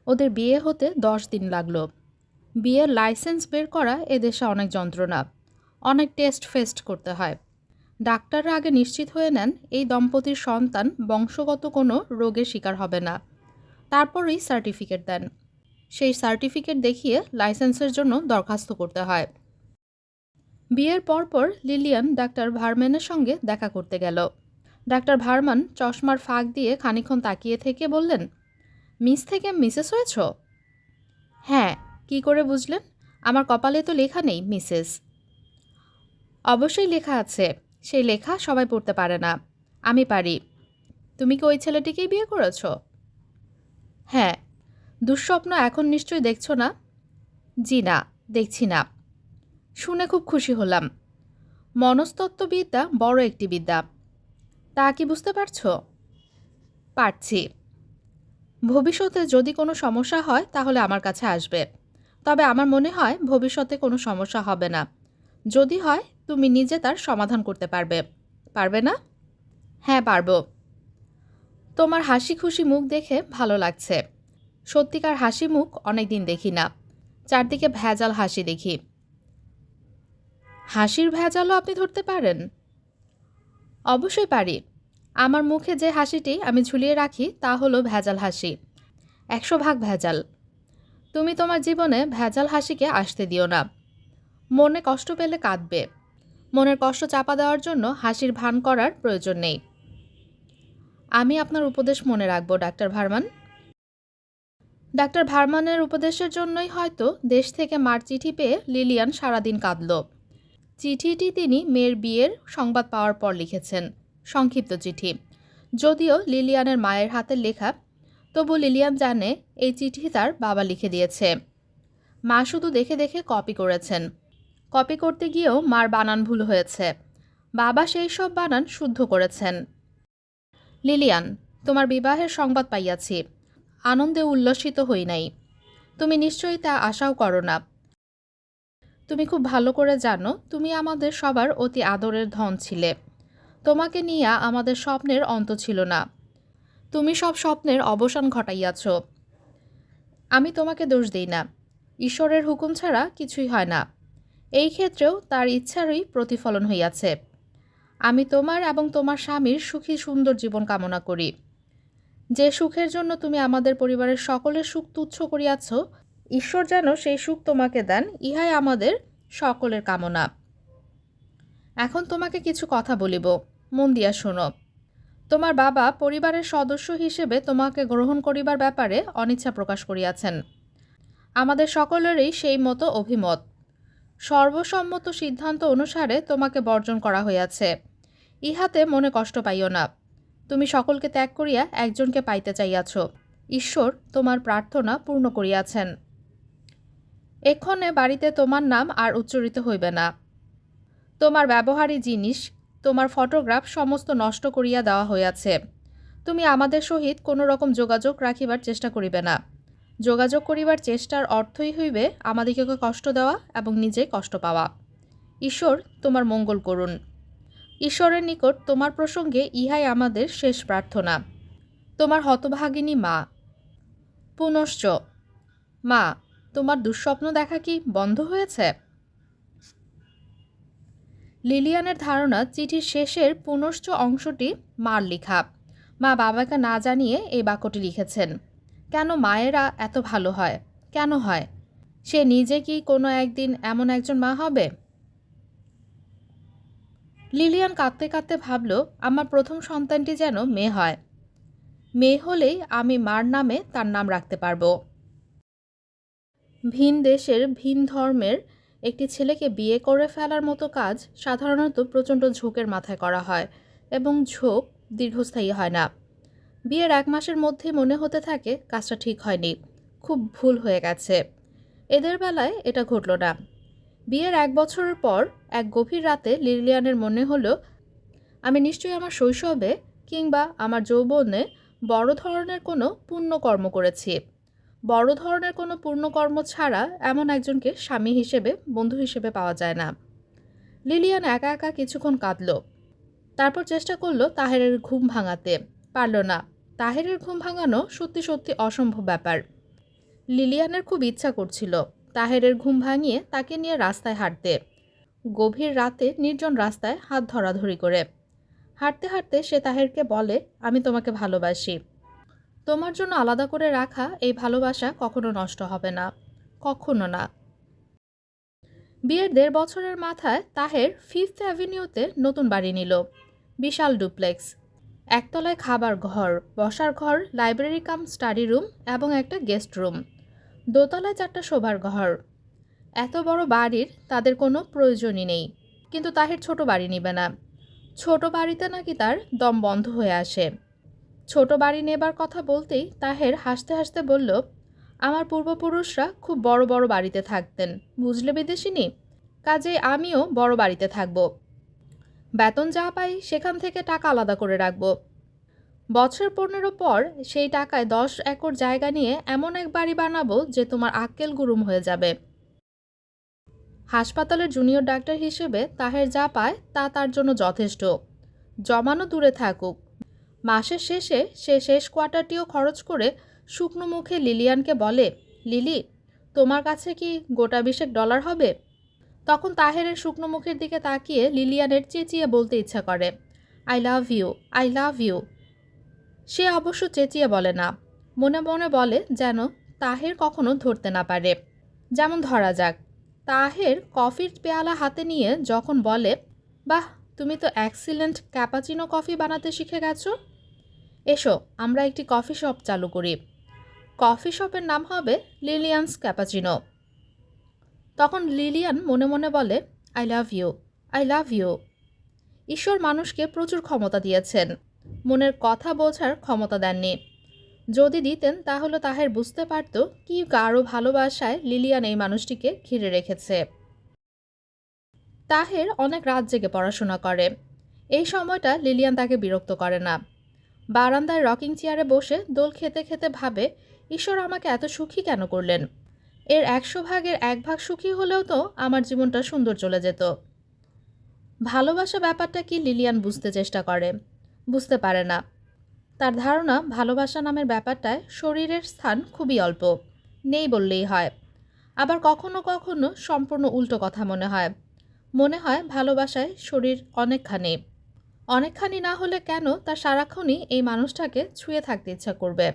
ওদের বিয়ে হতে 10 দিন লাগলো। বিয়ের লাইসেন্স বের করা এদেশে অনেক যন্ত্রণা, অনেক টেস্ট ফেস্ট করতে হয়। ডাক্তাররা আগে নিশ্চিত হয়ে নেন এই দম্পতির সন্তান বংশগত কোনো রোগের শিকার হবে না, তারপরেই সার্টিফিকেট দেন। সেই সার্টিফিকেট দেখিয়ে লাইসেন্সের জন্য দরখাস্ত করতে হয়। বিয়ের পরপর লিলিয়ান ডাক্তার ভার্ম্যানের সঙ্গে দেখা করতে গেল। ডাক্তার ভার্মান চশমার ফাঁক দিয়ে খানিকক্ষণ তাকিয়ে থেকে বললেন, মিস থেকে মিসেস হয়েছ? হ্যাঁ, কি করে বুঝলেন? আমার কপালে তো লেখা নেই মিসেস। অবশ্যই লেখা আছে, সেই লেখা সবাই পড়তে পারে না, আমি পারি। তুমি কি ওই ছেলেটিকেই বিয়ে করেছ? হ্যাঁ। দুঃস্বপ্ন এখন নিশ্চয়ই দেখছো না? জি না, দেখছি না। শুনে খুব খুশি হলাম। মনস্তত্ত্ববিদ্যা বড় একটি বিদ্যা, তা কি বুঝতে পারছো? পারছি। ভবিষ্যতে যদি কোনো সমস্যা হয় তাহলে আমার কাছে আসবে, তবে আমার মনে হয় ভবিষ্যতে কোনো সমস্যা হবে না। যদি হয় তুমি নিজে তার সমাধান করতে পারবে, পারবে না? হ্যাঁ, পারবো। তোমার হাসি খুশি মুখ দেখে ভালো লাগছে। সত্যিকার হাসি মুখ অনেকদিন দেখি না, চারদিকে ভেজাল হাসি দেখি। হাসির ভেজালও আপনি ধরতে পারেন? অবশ্যই পারি। আমার মুখে যে হাসিটি আমি ঝুলিয়ে রাখি তা হলো ভেজাল হাসি, 100 ভাগ ভেজাল। তুমি তোমার জীবনে ভেজাল হাসিকে আসতে দিও না। মনে কষ্ট পেলে কাঁদবে, মনের কষ্ট চাপা দেওয়ার জন্য হাসির ভান করার প্রয়োজন নেই। আমি আপনার উপদেশ মনে রাখবো ডাক্তার ভার্মান। ডাক্তার ভার্মানের উপদেশের জন্যই হয়তো দেশ থেকে মার চিঠি পেয়ে লিলিয়ান সারাদিন কাঁদল। চিঠিটি তিনি মেয়ের বিয়ের সংবাদ পাওয়ার পর লিখেছেন, সংক্ষিপ্ত চিঠি। যদিও লিলিয়ানের মায়ের হাতের লেখা, তবু লিলিয়ান জানে এই চিঠি তার বাবা লিখে দিয়েছে। মা শুধু দেখে দেখে কপি করেছেন। কপি করতে গিয়েও মার বানান ভুল হয়েছে, বাবা সেই সব বানান শুদ্ধ করেছেন। লিলিয়ান, তোমার বিবাহের সংবাদ পাইয়াছি, আনন্দে উল্লসিত হই নাই। তুমি নিশ্চয়ই তা আশাও করো না। তুমি খুব ভালো করে জানো তুমি আমাদের সবার অতি আদরের ধন ছিলে। তোমাকে নিয়ে আমাদের স্বপ্নের অন্ত ছিল না। তুমি সব স্বপ্নের অবসান ঘটাইয়াছ। আমি তোমাকে দোষ দিই না, ঈশ্বরের হুকুম ছাড়া কিছুই হয় না। এই ক্ষেত্রেও তার ইচ্ছারই প্রতিফলন হইয়াছে। আমি তোমার এবং তোমার স্বামীর সুখী সুন্দর জীবন কামনা করি। যে সুখের জন্য তুমি আমাদের পরিবারের সকলের সুখ তুচ্ছ করিয়াছ, ঈশ্বর যেন সেই সুখ তোমাকে দেন, ইহাই আমাদের সকলের কামনা। এখন তোমাকে কিছু কথা বলিব, মন দিয়া শোনো। তোমার বাবা পরিবারের সদস্য হিসেবে তোমাকে গ্রহণ করিবার ব্যাপারে অনিচ্ছা প্রকাশ করিয়াছেন। আমাদের সকলেরই সেই মতো অভিমত। সর্বসম্মত সিদ্ধান্ত অনুসারে তোমাকে বর্জন করা হইয়াছে। ইহাতে মনে কষ্ট পাইও না। তুমি সকলকে ত্যাগ করিয়া একজনকে পাইতে চাইয়াছ। ঈশ্বর তোমার প্রার্থনা পূর্ণ করিয়াছেন। এক্ষণে বাড়িতে তোমার নাম আর উচ্চারিত হইবে না। তোমার ব্যবহারী জিনিস, তোমার ফটোগ্রাফ সমস্ত নষ্ট করিয়া দেওয়া হইয়াছে। তুমি আমাদের সহিত কোনো রকম যোগাযোগ রাখিবার চেষ্টা করিবে না। যোগাযোগ করিবার চেষ্টার অর্থই হইবে আমাদিগকে কষ্ট দেওয়া এবং নিজে কষ্ট পাওয়া। ঈশ্বর তোমার মঙ্গল করুন। ঈশ্বরের নিকট তোমার প্রসঙ্গে ইহাই আমাদের শেষ প্রার্থনা। তোমার হতভাগিনী মা। পুনশ্চ, মা, তোমার দুঃস্বপ্ন দেখা কি বন্ধ হয়েছে? লিলিয়ানের ধারণা চিঠির শেষের পুনশ্চ অংশটি মার লেখা। মা বাবাকে না জানিয়ে এই বাক্যটি লিখেছেন। কেন মায়েরা এত ভালো হয়? কেন হয়? সে নিজে কি কোনো একদিন এমন একজন মা হবে? লিলিয়ান কাঁদতে কাঁদতে ভাবল, আমার প্রথম সন্তানটি যেন মেয়ে হয়। মেয়ে হলেই আমি মার নামে তার নাম রাখতে পারব। ভিন দেশের ভিন ধর্মের একটি ছেলেকে বিয়ে করে ফেলার মতো কাজ সাধারণত প্রচণ্ড ঝোঁকের মাথায় করা হয় এবং ঝোঁক দীর্ঘস্থায়ী হয় না। বিয়ের 1 মাসের মধ্যেই মনে হতে থাকে কাজটা ঠিক হয়নি, খুব ভুল হয়ে গেছে। এদের বেলায় এটা ঘটল না। বিয়ের 1 বছরের পর এক গভীর রাতে লিলিয়ানের মনে হলো, আমি নিশ্চয়ই আমার শৈশবে কিংবা আমার যৌবনে বড় ধরনের কোনো পুণ্যকর্ম করেছি। বড় ধরনের কোনো পুণ্যকর্ম ছাড়া এমন একজনকে স্বামী হিসেবে, বন্ধু হিসেবে পাওয়া যায় না। লিলিয়ান একা একা কিছুক্ষণ কাঁদল। তারপর চেষ্টা করলো তাহেরের ঘুম ভাঙাতে, পারল না। তাহেরের ঘুম ভাঙানো সত্যি সত্যি অসম্ভব ব্যাপার। লিলিয়ানের খুব ইচ্ছা করছিল তাহেরের ঘুম ভাঙিয়ে তাকে নিয়ে রাস্তায় হাঁটতে, গভীর রাতে নির্জন রাস্তায় হাত ধরাধরি করে। হাঁটতে হাঁটতে সে তাহেরকে বলে, আমি তোমাকে ভালোবাসি। তোমার জন্য আলাদা করে রাখা এই ভালোবাসা কখনো নষ্ট হবে না, কখনো না। বিয়ের 1.5 বছরের মাথায় তাহের 5th অ্যাভিনিউতে নতুন বাড়ি নিল। বিশাল ডুপ্লেক্স, একতলায় খাবার ঘর, বসার ঘর, লাইব্রেরি কাম স্টাডি রুম এবং একটা গেস্ট রুম, দোতলায় 4টা শোবার ঘর। এত বড় বাড়ির তাদের কোনো প্রয়োজনই নেই, কিন্তু তাহের ছোট বাড়ি নিবে না। ছোট বাড়িতে নাকি তার দম বন্ধ হয়ে আসে। ছোট বাড়ি নেবার কথা বলতেই তাহের হাসতে হাসতে বলল, আমার পূর্বপুরুষরা খুব বড় বড় বাড়িতে থাকতেন, বুঝলে বিদেশিনী, কাজেই আমিও বড় বাড়িতে থাকব। বেতন যা পাই সেখান থেকে টাকা আলাদা করে রাখব। বছর 15 পর সেই টাকায় 10 একর জায়গা নিয়ে এমন এক বাড়ি বানাবো যে তোমার আক্কেল গুরুম হয়ে যাবে। হাসপাতালের জুনিয়র ডাক্তার হিসেবে তাহের যা পায় তা তার জন্য যথেষ্ট। জমানো দূরে থাকুক, মাসের শেষে সে শেষ কোয়ার্টারটিও খরচ করে শুকনো মুখে লিলিয়ানকে বলে, লিলি, তোমার কাছে কি গোটা 20 ডলার হবে? তখন তাহেরের শুকনো মুখের দিকে তাকিয়ে লিলিয়ানের চেঁচিয়ে বলতে ইচ্ছা করে, I love you, I love you. সে অবশ্য চেঁচিয়ে বলে না, মনে মনে বলে যেন তাহের কখনো ধরতে না পারে। যেমন ধরা যাক, তাহের কফির পেয়ালা হাতে নিয়ে যখন বলে, বাহ, তুমি তো এক্সিলেন্ট ক্যাপাচিনো কফি বানাতে শিখে গেছো, এসো আমরা একটি কফি শপ চালু করি। কফি শপের নাম হবে লিলিয়ানস ক্যাপাচিনো। তখন লিলিয়ান মনে মনে বলে, I love you, I love you. ঈশ্বর মানুষকে প্রচুর ক্ষমতা দিয়েছেন, মনের কথা বোঝার ক্ষমতা দেননি। যদি দিতেন তাহলে তাহের বুঝতে পারত কি গাঢ় ভালোবাসায় লিলিয়ান এই মানুষটিকে ঘিরে রেখেছে। তাহের অনেক রাত জেগে পড়াশোনা করে। এই সময়টা লিলিয়ান তাকে বিরক্ত করে না। বারান্দায় রকিং চেয়ারে বসে দোল খেতে খেতে ভাবে, ঈশ্বর আমাকে এত সুখী কেন করলেন? এর 100 ভাগের 1 ভাগ সুখী হলেও তো আমার জীবনটা সুন্দর চলে যেত। ভালোবাসা ব্যাপারটা কি লিলিয়ান বুঝতে চেষ্টা করে, বুঝতে পারে না। তার ধারণা ভালোবাসা নামের ব্যাপারটায় শরীরের স্থান খুবই অল্প, নেই বললেই হয়। আবার কখনো কখনো সম্পূর্ণ উল্টো কথা মনে হয়। মনে হয় ভালোবাসায় শরীর অনেকখানি, অনেকখানি না হলে কেন তার সারাক্ষণই এই মানুষটাকে ছুঁয়ে থাকতে ইচ্ছা করবে।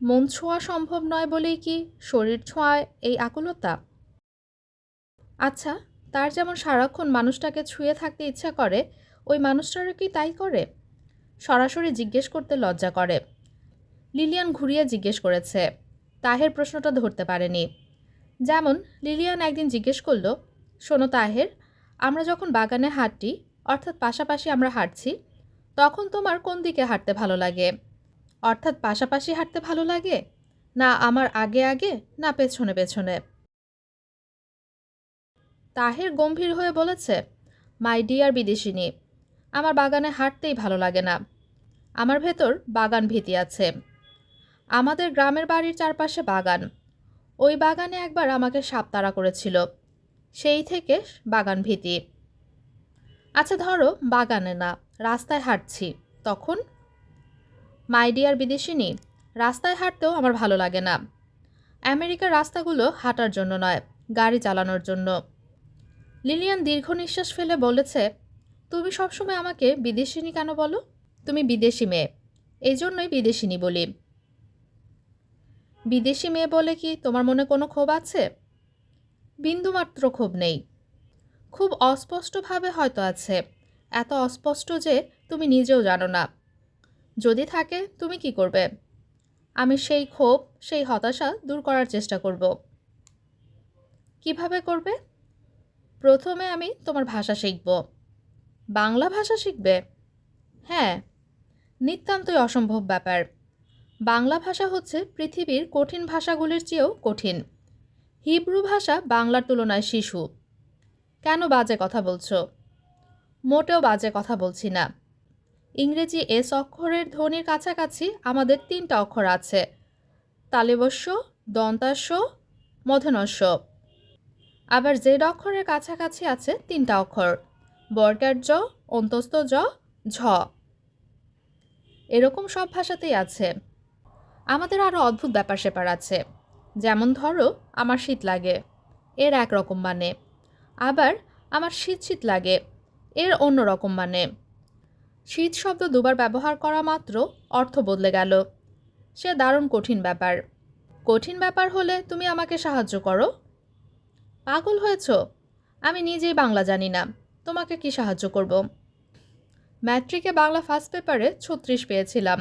মন ছোঁয়া সম্ভব নয় বলেই কি শরীর ছোঁয়ায় এই আকুলতা? আচ্ছা, তার যেমন সারাক্ষণ মানুষটাকে ছুঁয়ে থাকতে ইচ্ছা করে, ওই মানুষটারও কি তাই করে? সরাসরি জিজ্ঞেস করতে লজ্জা করে। লিলিয়ান ঘুরিয়ে জিজ্ঞেস করেছে, তাহের প্রশ্নটা ধরতে পারেনি। যেমন লিলিয়ান একদিন জিজ্ঞেস করল, শোনো তাহের, আমরা যখন বাগানে হাঁটি, অর্থাৎ পাশাপাশি আমরা হাঁটছি, তখন তোমার কোন দিকে হাঁটতে ভালো লাগে? অর্থাৎ পাশাপাশি হাঁটতে ভালো লাগে, না আমার আগে আগে, না পেছনে পেছনে? তাহের গম্ভীর হয়ে বলেছে, মাই ডিয়ার বিদেশিনী, আমার বাগানে হাঁটতেই ভালো লাগে না। আমার ভেতর বাগান ভীতি আছে। আমাদের গ্রামের বাড়ির চারপাশে বাগান। ওই বাগানে একবার আমাকে সাপ তাড়া করেছিল, সেই থেকে বাগান ভীতি। আচ্ছা ধরো বাগানে না, রাস্তায় হাঁটছি, তখন? মাই ডিয়ার বিদেশিনী, রাস্তায় হাঁটতেও আমার ভালো লাগে না। আমেরিকার রাস্তাগুলো হাঁটার জন্য নয়, গাড়ি চালানোর জন্য। লিলিয়ান দীর্ঘ নিঃশ্বাস ফেলে বলেছে, তুমি সবসময় আমাকে বিদেশিনী কেন বলো? তুমি বিদেশি মেয়ে, এই জন্যই বিদেশিনী বলি। বিদেশি মেয়ে বলে কি তোমার মনে কোনো ক্ষোভ আছে? বিন্দুমাত্র ক্ষোভ নেই। খুব অস্পষ্টভাবে হয়তো আছে, এত অস্পষ্ট যে তুমি নিজেও জানো না। যদি থাকে তুমি কি করবে? আমি সেই ক্ষোভ, সেই হতাশা দূর করার চেষ্টা করব। কিভাবে করবে? প্রথমে আমি তোমার ভাষা শিখব। বাংলা ভাষা শিখবে? হ্যাঁ, নিতান্তই অসম্ভব ব্যাপার। বাংলা ভাষা হচ্ছে পৃথিবীর কঠিন ভাষাগুলির চেয়েও কঠিন। হিব্রু ভাষা বাংলার তুলনায় শিশু। কেন বাজে কথা বলছো? মোটেও বাজে কথা বলছি না। ইংরেজি এস অক্ষরের ধ্বনির কাছাকাছি আমাদের 3টা অক্ষর আছে, তালব্য, দন্তাস্য, মূর্ধন্য। আবার জেড অক্ষরের কাছাকাছি আছে 3টা অক্ষর, বর্গার জ, অন্তস্থ জ, ঝ। এরকম সব ভাষাতেই আছে। আমাদের আরও অদ্ভুত ব্যাপার স্যাপার আছে। যেমন ধরো আমার শীত লাগে, এর একরকম মানে। আবার আমার শীত শীত লাগে, এর অন্য রকম মানে। শীত শব্দ দুবার ব্যবহার করা মাত্র অর্থ বদলে গেল। সে দারুণ কঠিন ব্যাপার। কঠিন ব্যাপার হলে তুমি আমাকে সাহায্য করো। পাগল হয়েছ? আমি নিজেই বাংলা জানি না, তোমাকে কি সাহায্য করব? ম্যাট্রিকে বাংলা ফার্স্ট পেপারে 36 পেয়েছিলাম,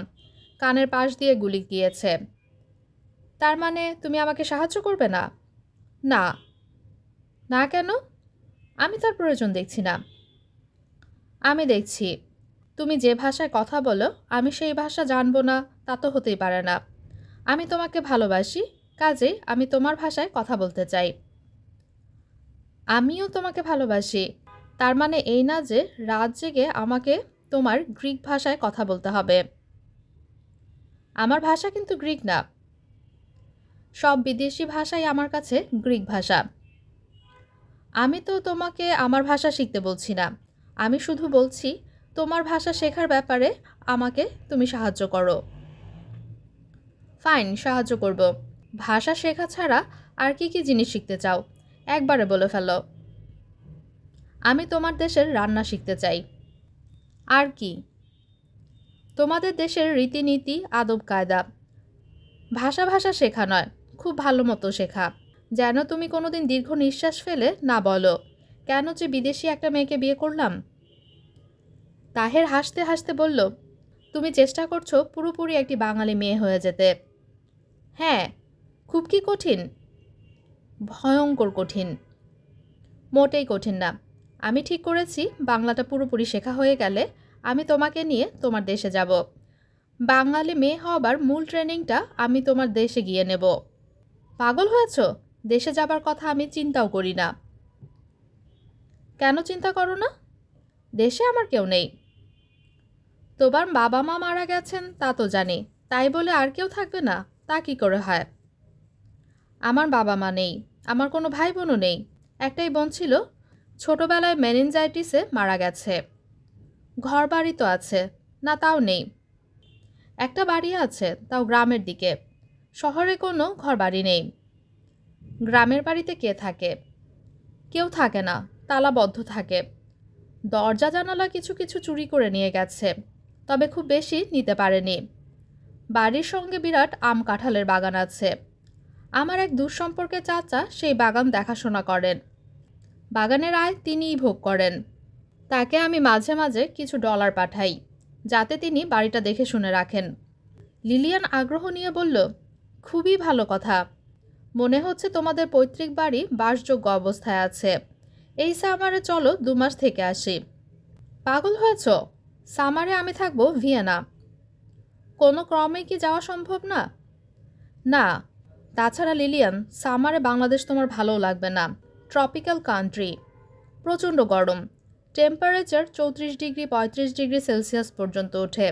কানের পাশ দিয়ে গুলি গিয়েছে। তার মানে তুমি আমাকে সাহায্য করবে না? না। না কেন? আমি তার প্রয়োজন দেখছি না। আমি দেখছি। তুমি যে ভাষায় কথা বলো আমি সেই ভাষা জানবো না, তা তো হতেই পারে না। আমি তোমাকে ভালোবাসি, কাজেই আমি তোমার ভাষায় কথা বলতে চাই। আমিও তোমাকে ভালোবাসি, তার মানে এই না যে রাত জেগে আমাকে তোমার গ্রিক ভাষায় কথা বলতে হবে। আমার ভাষা কিন্তু গ্রিক না। সব বিদেশি ভাষাই আমার কাছে গ্রিক ভাষা। আমি তো তোমাকে আমার ভাষা শিখতে বলছি না, আমি শুধু বলছি তোমার ভাষা শেখার ব্যাপারে আমাকে তুমি সাহায্য করো। ফাইন, সাহায্য করব। ভাষা শেখা ছাড়া আর কি কি জিনিস শিখতে চাও? একবারে বলে ফেলো। আমি তোমার দেশের রান্না শিখতে চাই। আর কি? তোমাদের দেশের রীতিনীতি, আদব কায়দা। ভাষা ভাষা শেখা নয়, খুব ভালো মতো শেখা। যেন তুমি কোনোদিন দীর্ঘ নিঃশ্বাস ফেলে না বলো, কেন যে বিদেশি একটা মেয়েকে বিয়ে করলাম। তাহের হাসতে হাসতে বলল, তুমি চেষ্টা করছো পুরোপুরি একটি বাঙালি মেয়ে হয়ে যেতে। হ্যাঁ। খুব কি কঠিন? ভয়ঙ্কর কঠিন। মোটেই কঠিন না। আমি ঠিক করেছি বাংলাটা পুরোপুরি শেখা হয়ে গেলে আমি তোমাকে নিয়ে তোমার দেশে যাব। বাঙালি মেয়ে হবার মূল ট্রেনিংটা আমি তোমার দেশে গিয়ে নেব। পাগল হয়েছ? দেশে যাবার কথা আমি চিন্তাও করি না। কেন চিন্তা করো না? দেশে আমার কেউ নেই। তোমার বাবা মা মারা গেছেন তা তো জানি, তাই বলে আর কেউ থাকবে না তা কি করে হয়? আমার বাবা মা নেই, আমার কোনো ভাই বোনও নেই। একটাই বোন ছিল, ছোটবেলায় মেনিনজাইটিসে মারা গেছে। ঘর বাড়ি তো আছে, না তাও নেই। একটা বাড়ি আছে, তাও গ্রামের দিকে। শহরে কোনো ঘর বাড়ি নেই। গ্রামের বাড়িতে কে থাকে? কেউ থাকে না, তালাবদ্ধ থাকে। দরজা জানালা কিছু কিছু চুরি করে নিয়ে গেছে, তবে খুব বেশি নিতে পারেনি। বাড়ির সঙ্গে বিরাট আম কাঁঠালের বাগান আছে। আমার এক দূরসম্পর্কের চাচা সেই বাগান দেখাশোনা করেন। বাগানের আয় তিনিই ভোগ করেন। তাকে আমি মাঝে মাঝে কিছু ডলার পাঠাই, যাতে তিনি বাড়িটা দেখে শুনে রাখেন। লিলিয়ান আগ্রহ নিয়ে বলল, খুবই ভালো কথা। মনে হচ্ছে তোমাদের পৈতৃক বাড়ি বাসযোগ্য অবস্থায় আছে। এই সামারে চলো 2 মাস থেকে আসি। পাগল হয়েছ? সামারে আমি থাকবো ভিয়েনা। কোনো ক্রমে কি যাওয়া সম্ভব না? না। তাছাড়া লিলিয়ান, সামারে বাংলাদেশ তোমার ভালোও লাগবে না। ট্রপিক্যাল কান্ট্রি, প্রচণ্ড গরম। টেম্পারেচার 34 ডিগ্রি 35 ডিগ্রি সেলসিয়াস পর্যন্ত ওঠে।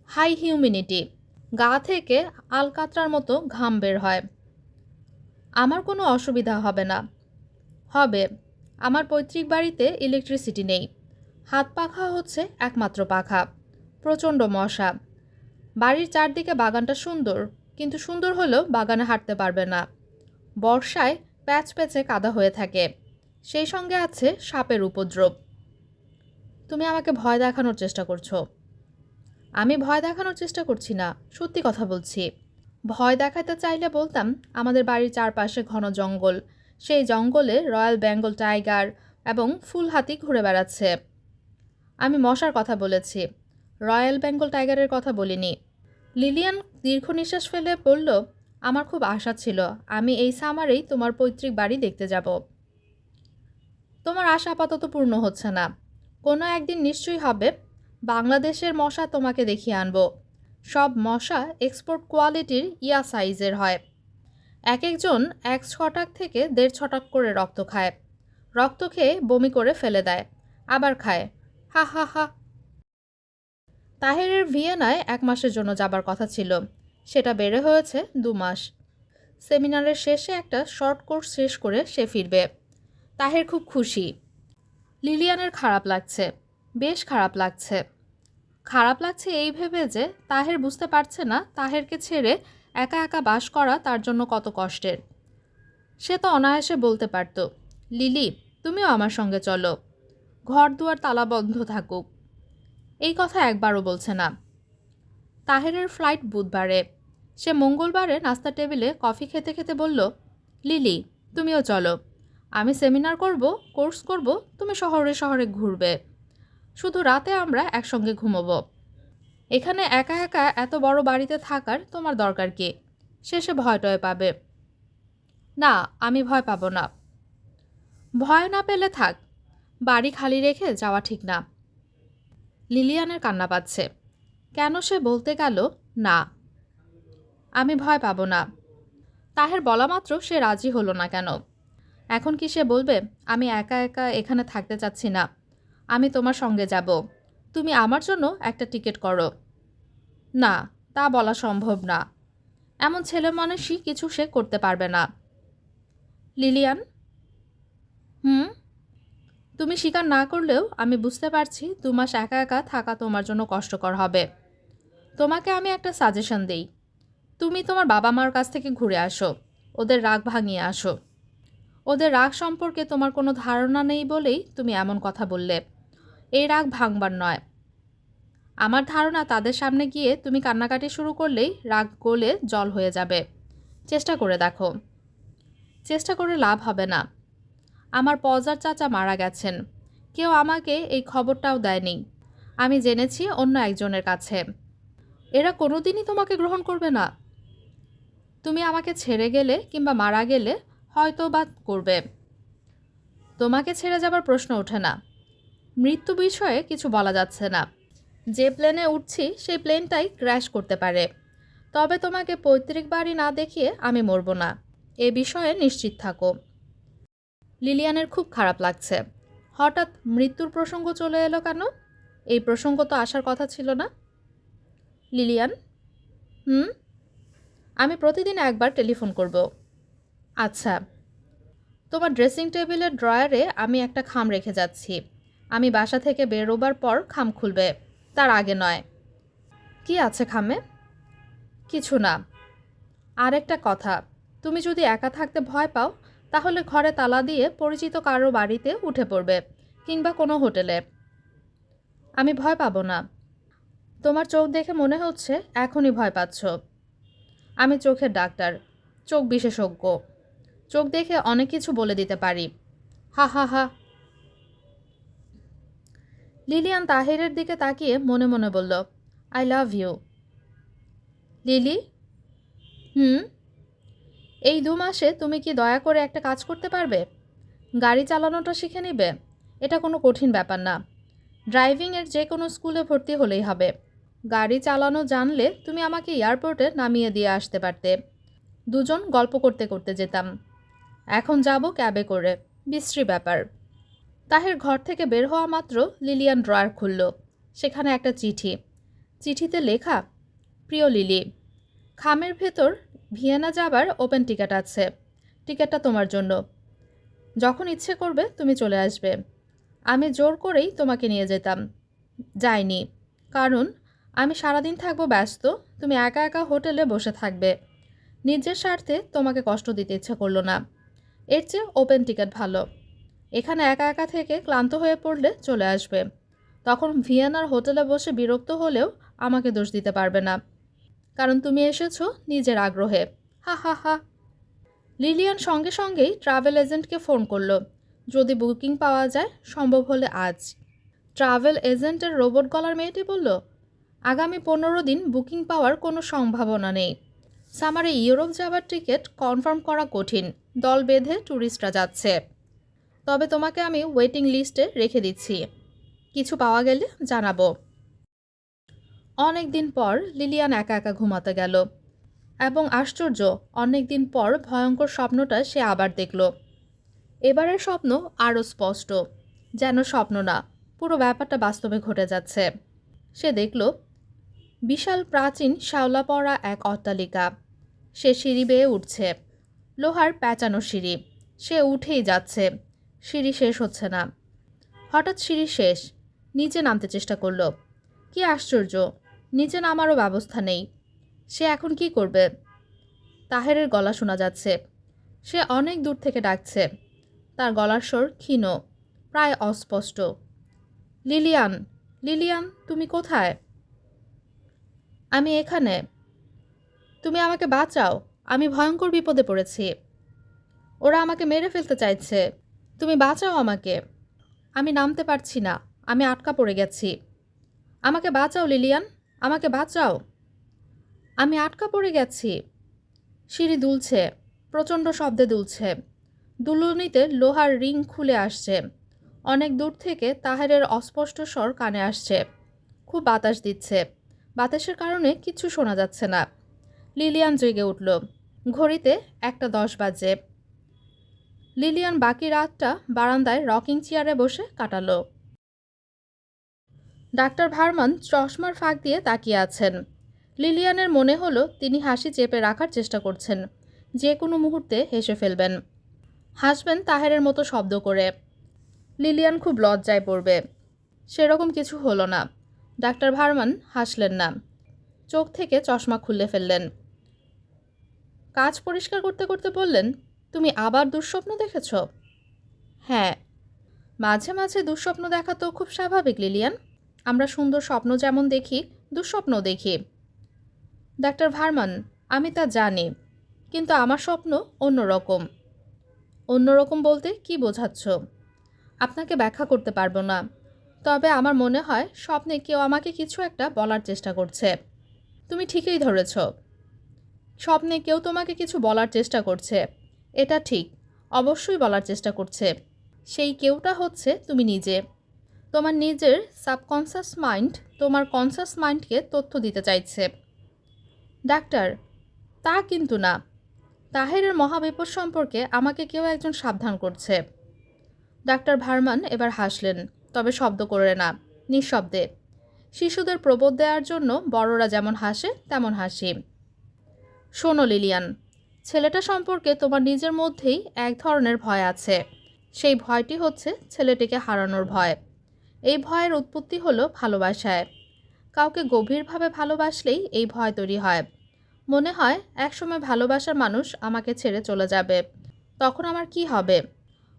হাই হিউমিডিটি, গা থেকে আলকাতরার মতো ঘাম বের হয়। আমার কোনো অসুবিধা হবে না। হবে। আমার পৈতৃক বাড়িতে ইলেকট্রিসিটি নেই। হাত পাখা হচ্ছে একমাত্র পাখা। প্রচণ্ড মশা। বাড়ির চারদিকে বাগানটা সুন্দর, কিন্তু সুন্দর হলেও বাগানে হাঁটতে পারবে না। বর্ষায় প্যাচ প্যাচে কাদা হয়ে থাকে, সেই সঙ্গে আছে সাপের উপদ্রব। তুমি আমাকে ভয় দেখানোর চেষ্টা করছো। আমি ভয় দেখানোর চেষ্টা করছি না, সত্যি কথা বলছি। ভয় দেখাতে চাইলে বলতাম আমাদের বাড়ির চারপাশে ঘন জঙ্গল, সেই জঙ্গলে রয়্যাল বেঙ্গল টাইগার এবং ফুল হাতি ঘুরে বেড়াচ্ছে। আমি মশার কথা বলেছি, রয়্যাল বেঙ্গল টাইগারের কথা বলিনি। লিলিয়ান দীর্ঘ নিঃশ্বাস ফেলে বলল, আমার খুব আশা ছিল আমি এই সামারেই তোমার পৈতৃক বাড়ি দেখতে যাব। তোমার আশা আপাতত পূর্ণ হচ্ছে না। কোনো একদিন নিশ্চয়ই হবে। বাংলাদেশের মশা তোমাকে দেখিয়ে আনবো। সব মশা এক্সপোর্ট কোয়ালিটির ইয়া সাইজের হয়। এক একজন 1 ছটাক থেকে 1.5 ছটাক করে রক্ত খায়। রক্ত খেয়ে বমি করে ফেলে দেয়, আবার খায়। হা হা হা। তাহেরের ভিয়েনায় 1 মাসের জন্য যাবার কথা ছিল, সেটা বেড়ে হয়েছে 2 মাস। সেমিনারের শেষে একটা শর্ট কোর্স শেষ করে সে ফিরবে। তাহের খুব খুশি। লিলিয়ানের খারাপ লাগছে, বেশ খারাপ লাগছে। খারাপ লাগছে এই ভেবে যে তাহের বুঝতে পারছে না তাহেরকে ছেড়ে একা একা বাস করা তার জন্য কত কষ্টের। সে তো অনায়াসে বলতে পারত, লিলি তুমিও আমার সঙ্গে চলো, ঘর দুয়ার তালাবন্ধ থাকুক। এই কথা একবারও বলছে না। তাহেরের ফ্লাইট বুধবারে। সে মঙ্গলবারে নাস্তার টেবিলে কফি খেতে খেতে বলল, লিলি তুমিও চলো, আমি সেমিনার করব, কোর্স করব, তুমি শহরে শহরে ঘুরবে, শুধু রাতে আমরা একসঙ্গে ঘুমোবো। এখানে একা একা এত বড় বাড়িতে থাকার তোমার দরকার কি? শেষে ভয় টয় পাবে। না, আমি ভয় পাবো না। ভয় না পেলে থাক, বাড়ি খালি রেখে যাওয়া ঠিক না। লিলিয়ানের কান্না পাচ্ছে। কেন সে বলতে গেল না, আমি ভয় পাবো না। তাহের বলা মাত্র সে রাজি হলো না কেন? এখন কি সে বলবে, আমি একা একা এখানে থাকতে চাচ্ছি না, আমি তোমার সঙ্গে যাব, তুমি আমার জন্য একটা টিকিট করো? না, তা বলা সম্ভব না। এমন ছেলে মানুষই কিছু সে করতে পারবে না। লিলিয়ান, তুমি স্বীকার না করলেও আমি বুঝতে পারছি 2 মাস একা একা থাকা তোমার জন্য কষ্টকর হবে। তোমাকে আমি একটা সাজেশন দিই, তুমি তোমার বাবা মার কাছ থেকে ঘুরে আসো, ওদের রাগ ভাঙিয়ে আসো। ওদের রাগ সম্পর্কে তোমার কোনো ধারণা নেই বলেই তুমি এমন কথা বললে। এই রাগ ভাঙবার নয়। আমার ধারণা তাদের সামনে গিয়ে তুমি কান্নাকাটি শুরু করলেই রাগ গলে জল হয়ে যাবে। চেষ্টা করে দেখো। চেষ্টা করে লাভ হবে না। আমার পজার চাচা মারা গেছেন, কেউ আমাকে এই খবরটাও দেয়নি। আমি জেনেছি অন্য একজনের কাছে। এরা কোনোদিনই তোমাকে গ্রহণ করবে না। তুমি আমাকে ছেড়ে গেলে কিংবা মারা গেলে হয়তো বা করবে। তোমাকে ছেড়ে যাবার প্রশ্ন ওঠে না। মৃত্যু বিষয়ে কিছু বলা যাচ্ছে না। যে প্লেনে উঠছি সেই প্লেনটাই ক্র্যাশ করতে পারে। তবে তোমাকে পৈতৃক বাড়ি না দেখিয়ে আমি মরব না, এ বিষয়ে নিশ্চিত থাকো। লিলিয়ানের খুব খারাপ লাগছে। হঠাৎ মৃত্যুর প্রসঙ্গ চলে এলো কেন? এই প্রসঙ্গ তো আসার কথা ছিল না। লিলিয়ান, আমি প্রতিদিন একবার টেলিফোন করব। আচ্ছা। তোমার ড্রেসিং টেবিলের ড্রয়ারে আমি একটা খাম রেখে যাচ্ছি। আমি বাসা থেকে বেরোবার পর খাম খুলবে, তার আগে নয়। কি আছে খামে? কিছু না। আর একটা কথা, তুমি যদি একা থাকতে ভয় পাও তাহলে ঘরে তালা দিয়ে পরিচিত কারো বাড়িতে উঠে পড়বে, কিংবা কোনো হোটেলে। আমি ভয় পাবো না। তোমার চোখ দেখে মনে হচ্ছে এখনই ভয় পাচ্ছ। আমি চোখের ডাক্তার, চোখ বিশেষজ্ঞ। চোখ দেখে অনেক কিছু বলে দিতে পারি। হা হা হা। লিলিয়ান তাহিরের দিকে তাকিয়ে মনে মনে বলল, আই লাভ ইউ। লিলি, এই 2 মাসে তুমি কি দয়া করে একটা কাজ করতে পারবে? গাড়ি চালানোটা শিখে নিবে। এটা কোনো কঠিন ব্যাপার না। ড্রাইভিংয়ের যে কোনো স্কুলে ভর্তি হলেই হবে। গাড়ি চালানো জানলে তুমি আমাকে এয়ারপোর্টে নামিয়ে দিয়ে আসতে পারতে। দুজন গল্প করতে করতে যেতাম। এখন যাব ক্যাবে করে, বিশ্রী ব্যাপার। তাহের ঘর থেকে বের হওয়া মাত্র লিলিয়ান ড্রয়ার খুলল। সেখানে একটা চিঠি। চিঠিতে লেখা, প্রিয় লিলি, খামের ভেতর ভিয়েনা যাবার ওপেন টিকিট আছে। টিকিটটা তোমার জন্য। যখন ইচ্ছে করবে তুমি চলে আসবে। আমি জোর করেই তোমাকে নিয়ে যেতাম, যাইনি, কারণ আমি সারাদিন থাকবো ব্যস্ত, তুমি একা একা হোটেলে বসে থাকবে। নিজের স্বার্থে তোমাকে কষ্ট দিতে ইচ্ছে করলো না। এর চেয়ে ওপেন টিকিট ভালো। এখানে একা একা থেকে ক্লান্ত হয়ে পড়লে চলে আসবে। তখন ভিয়েনার হোটেলে বসে বিরক্ত হলেও আমাকে দোষ দিতে পারবে না, কারণ তুমি এসেছো নিজের আগ্রহে। হা হা হা। লিলিয়ান সঙ্গে সঙ্গেই ট্রাভেল এজেন্টকে ফোন করল, যদি বুকিং পাওয়া যায়, সম্ভব হলে আজ। ট্রাভেল এজেন্টের রোবট গলার মেয়েটি বলল, আগামী 15 দিন বুকিং পাওয়ার কোনো সম্ভাবনা নেই। সামারে ইউরোপ যাবার টিকিট কনফার্ম করা কঠিন, দল বেঁধে ট্যুরিস্টরা যাচ্ছে। তবে তোমাকে আমি ওয়েটিং লিস্টে রেখে দিচ্ছি, কিছু পাওয়া গেলে জানাবো। অনেক দিন পর লিলিয়ান একা একা ঘুমাতে গেল, এবং আশ্চর্য, অনেক দিন পর ভয়ঙ্কর স্বপ্নটা সে আবার দেখল। এবারের স্বপ্ন আরও স্পষ্ট, যেন স্বপ্ন না, পুরো ব্যাপারটা বাস্তবে ঘটে যাচ্ছে। সে দেখল বিশাল প্রাচীন শ্যাওলা পড়া এক অট্টালিকা। সে সিঁড়ি বেয়ে উঠছে, লোহার প্যাঁচানো সিঁড়ি। সে উঠেই যাচ্ছে, সিঁড়ি শেষ হচ্ছে না। হঠাৎ সিঁড়ি শেষ, নিচে নামতে চেষ্টা করল। কি আশ্চর্য, নিচে নামারও ব্যবস্থা নেই। সে এখন কি করবে? তাহেরের গলা শোনা যাচ্ছে। সে অনেক দূর থেকে ডাকছে। তার গলার স্বর ক্ষীণ, প্রায় অস্পষ্ট। লিলিয়ান, লিলিয়ান, তুমি কোথায়? আমি এখানে। তুমি আমাকে বাঁচাও, আমি ভয়ঙ্কর বিপদে পড়েছি। ওরা আমাকে মেরে ফেলতে চাইছে। তুমি বাঁচাও আমাকে। আমি নামতে পারছি না, আমি আটকা পড়ে গেছি। আমাকে বাঁচাও লিলিয়ান, আমাকে বাঁচাও। আমি আটকা পড়ে গেছি। সিঁড়ি দুলছে, প্রচণ্ড শব্দে দুলছে। দুলুনিতে লোহার রিং খুলে আসছে। অনেক দূর থেকে তাহেরের অস্পষ্ট স্বর কানে আসছে। খুব বাতাস দিচ্ছে। বাতাসের কারণে কিচ্ছু শোনা যাচ্ছে না। লিলিয়ান জেগে উঠল। ঘড়িতে 1:10 বাজে। লিলিয়ান বাকি রাতটা বারান্দায় রকিং চেয়ারে বসে কাটালো। ডাক্তার ভার্মান চশমার ফাঁক দিয়ে তাকিয়ে আছেন। লিলিয়ানের মনে হলো তিনি হাসি চেপে রাখার চেষ্টা করছেন, যে কোনো মুহূর্তে হেসে ফেলবেন, হাসবেন তাহেরের মতো শব্দ করে। লিলিয়ান খুব লজ্জায় পড়বে। সেরকম কিছু হলো না। ডাক্তার ভার্মান হাসলেন না, চোখ থেকে চশমা খুলে ফেললেন। কাজ পরিষ্কার করতে করতে বললেন, তুমি আবার দুঃস্বপ্ন দেখেছ? হ্যাঁ, মাঝে মাঝে দুঃস্বপ্ন দেখা তো খুব স্বাভাবিক লিলিয়ান। আমরা সুন্দর স্বপ্ন যেমন দেখি, দুঃস্বপ্নও দেখি। ডাক্তার ভার্মান, আমি তা জানি, কিন্তু আমার স্বপ্ন অন্যরকম। অন্যরকম বলতে কি বোঝাচ্ছ? আপনাকে ব্যাখ্যা করতে পারবো না, তবে আমার মনে হয় স্বপ্নে কেউ আমাকে কিছু একটা বলার চেষ্টা করছে। তুমি ঠিকই ধরেছ, স্বপ্নে কেউ তোমাকে কিছু বলার চেষ্টা করছে। এটা ঠিক, অবশ্যই বলার চেষ্টা করছে। সেই কেউটা হচ্ছে তুমি নিজে। তোমার নিজের সাবকনশাস মাইন্ড তোমার কনশাস মাইন্ডকে তথ্য দিতে চাইছে। ডাক্তার, তা কিন্তু না। তাহেরের মহাবিপদ সম্পর্কে আমাকে কেউ একজন সাবধান করছে। ডাক্তার ভার্মান এবার হাসলেন, তবে শব্দ করে না, নিঃশব্দে। শিশুদের প্রবোধ দেওয়ার জন্য বড়রা যেমন হাসে তেমন হাসি। শোনো লিলিয়ান, ছেলেটা সম্পর্কে তোমার নিজের মধ্যেই এক ধরনের ভয় আছে। সেই ভয়টি হচ্ছে ছেলেটিকে হারানোর ভয়। এই ভয়ের উৎপত্তি হলো ভালোবাসায়। কাউকে গভীরভাবে ভালোবাসলেই এই ভয় তৈরি হয়। মনে হয় একসময় ভালোবাসার মানুষ আমাকে ছেড়ে চলে যাবে, তখন আমার কি হবে?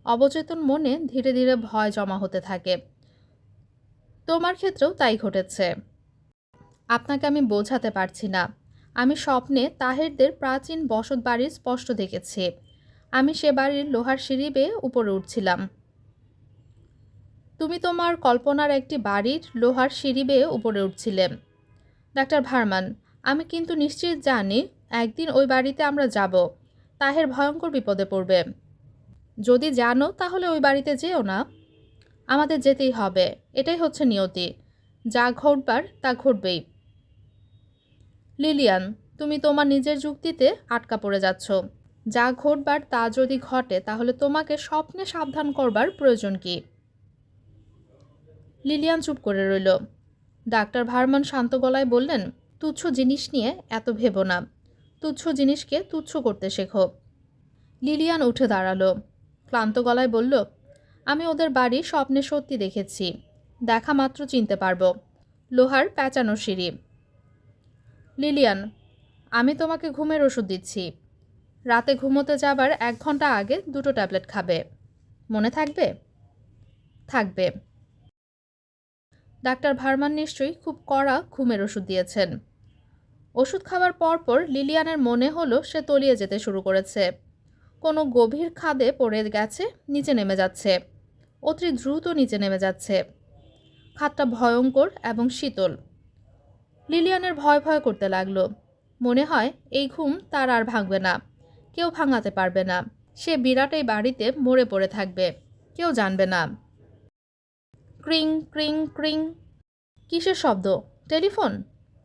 অবচেতন মনে ধীরে ধীরে ভয় জমা হতে থাকে। তোমার ক্ষেত্রেও তাই ঘটেছে। আপনাকে আমি বোঝাতে পারছি না। আমি স্বপ্নে তাহেরদের প্রাচীন বসত বাড়ি স্পষ্ট দেখেছি। আমি সে বাড়ির লোহার সিঁড়ি বেয়ে উপরে উঠছিলাম। তুমি তোমার কল্পনার একটি বাড়ির লোহার সিঁড়ি বেয়ে উপরে উঠছিলে। ডাক্তার ভার্মান, আমি কিন্তু নিশ্চিত জানি একদিন ওই বাড়িতে আমরা যাব। তাহের ভয়ঙ্কর বিপদে পড়বে। যদি জানো তাহলে ওই বাড়িতে যেও না। আমাদের যেতেই হবে, এটাই হচ্ছে নিয়তি। যা ঘটবার তা ঘটবেই। লিলিয়ান, তুমি তোমার নিজের যুক্তিতে আটকা পড়ে যাচ্ছ। যা ঘটবার তা যদি ঘটে তাহলে তোমাকে স্বপ্নে সাবধান করবার প্রয়োজন কি? লিলিয়ান চুপ করে রইল। ডাক্তার ভার্মান শান্ত গলায় বললেন, তুচ্ছ জিনিস নিয়ে এত ভেবো না। তুচ্ছ জিনিসকে তুচ্ছ করতে শেখো। লিলিয়ান উঠে দাঁড়ালো, ক্লান্ত গলায় বলল, আমি ওদের বাড়ি স্বপ্নে সত্যি দেখেছি। দেখা মাত্র চিনতে পারবো। লোহার প্যাঁচানো সিঁড়ি। লিলিয়ান, আমি তোমাকে ঘুমের ওষুধ দিচ্ছি। রাতে ঘুমোতে যাবার 1 ঘন্টা আগে 2টো ট্যাবলেট খাবে। মনে থাকবে? থাকবে। ডাক্তার ভার্মান নিশ্চয়ই খুব কড়া ঘুমের ওষুধ দিয়েছেন। ওষুধ খাওয়ার পরপর লিলিয়ানের মনে হলো সে তলিয়ে যেতে শুরু করেছে। কোনো গভীর খাদে পড়ে গেছে, নিচে নেমে যাচ্ছে। অতি দ্রুত নিচে নেমে যাচ্ছে। খাদটা ভয়ঙ্কর এবং শীতল। লিলিয়ানের ভয় ভয় করতে লাগলো। মনে হয় এই ঘুম তার আর ভাঙবে না, কেউ ভাঙাতে পারবে না। সে বিরাট এই বাড়িতে মরে পড়ে থাকবে, কেউ জানবে না। ক্রিং ক্রিং ক্রিং। কিসের শব্দ? টেলিফোন?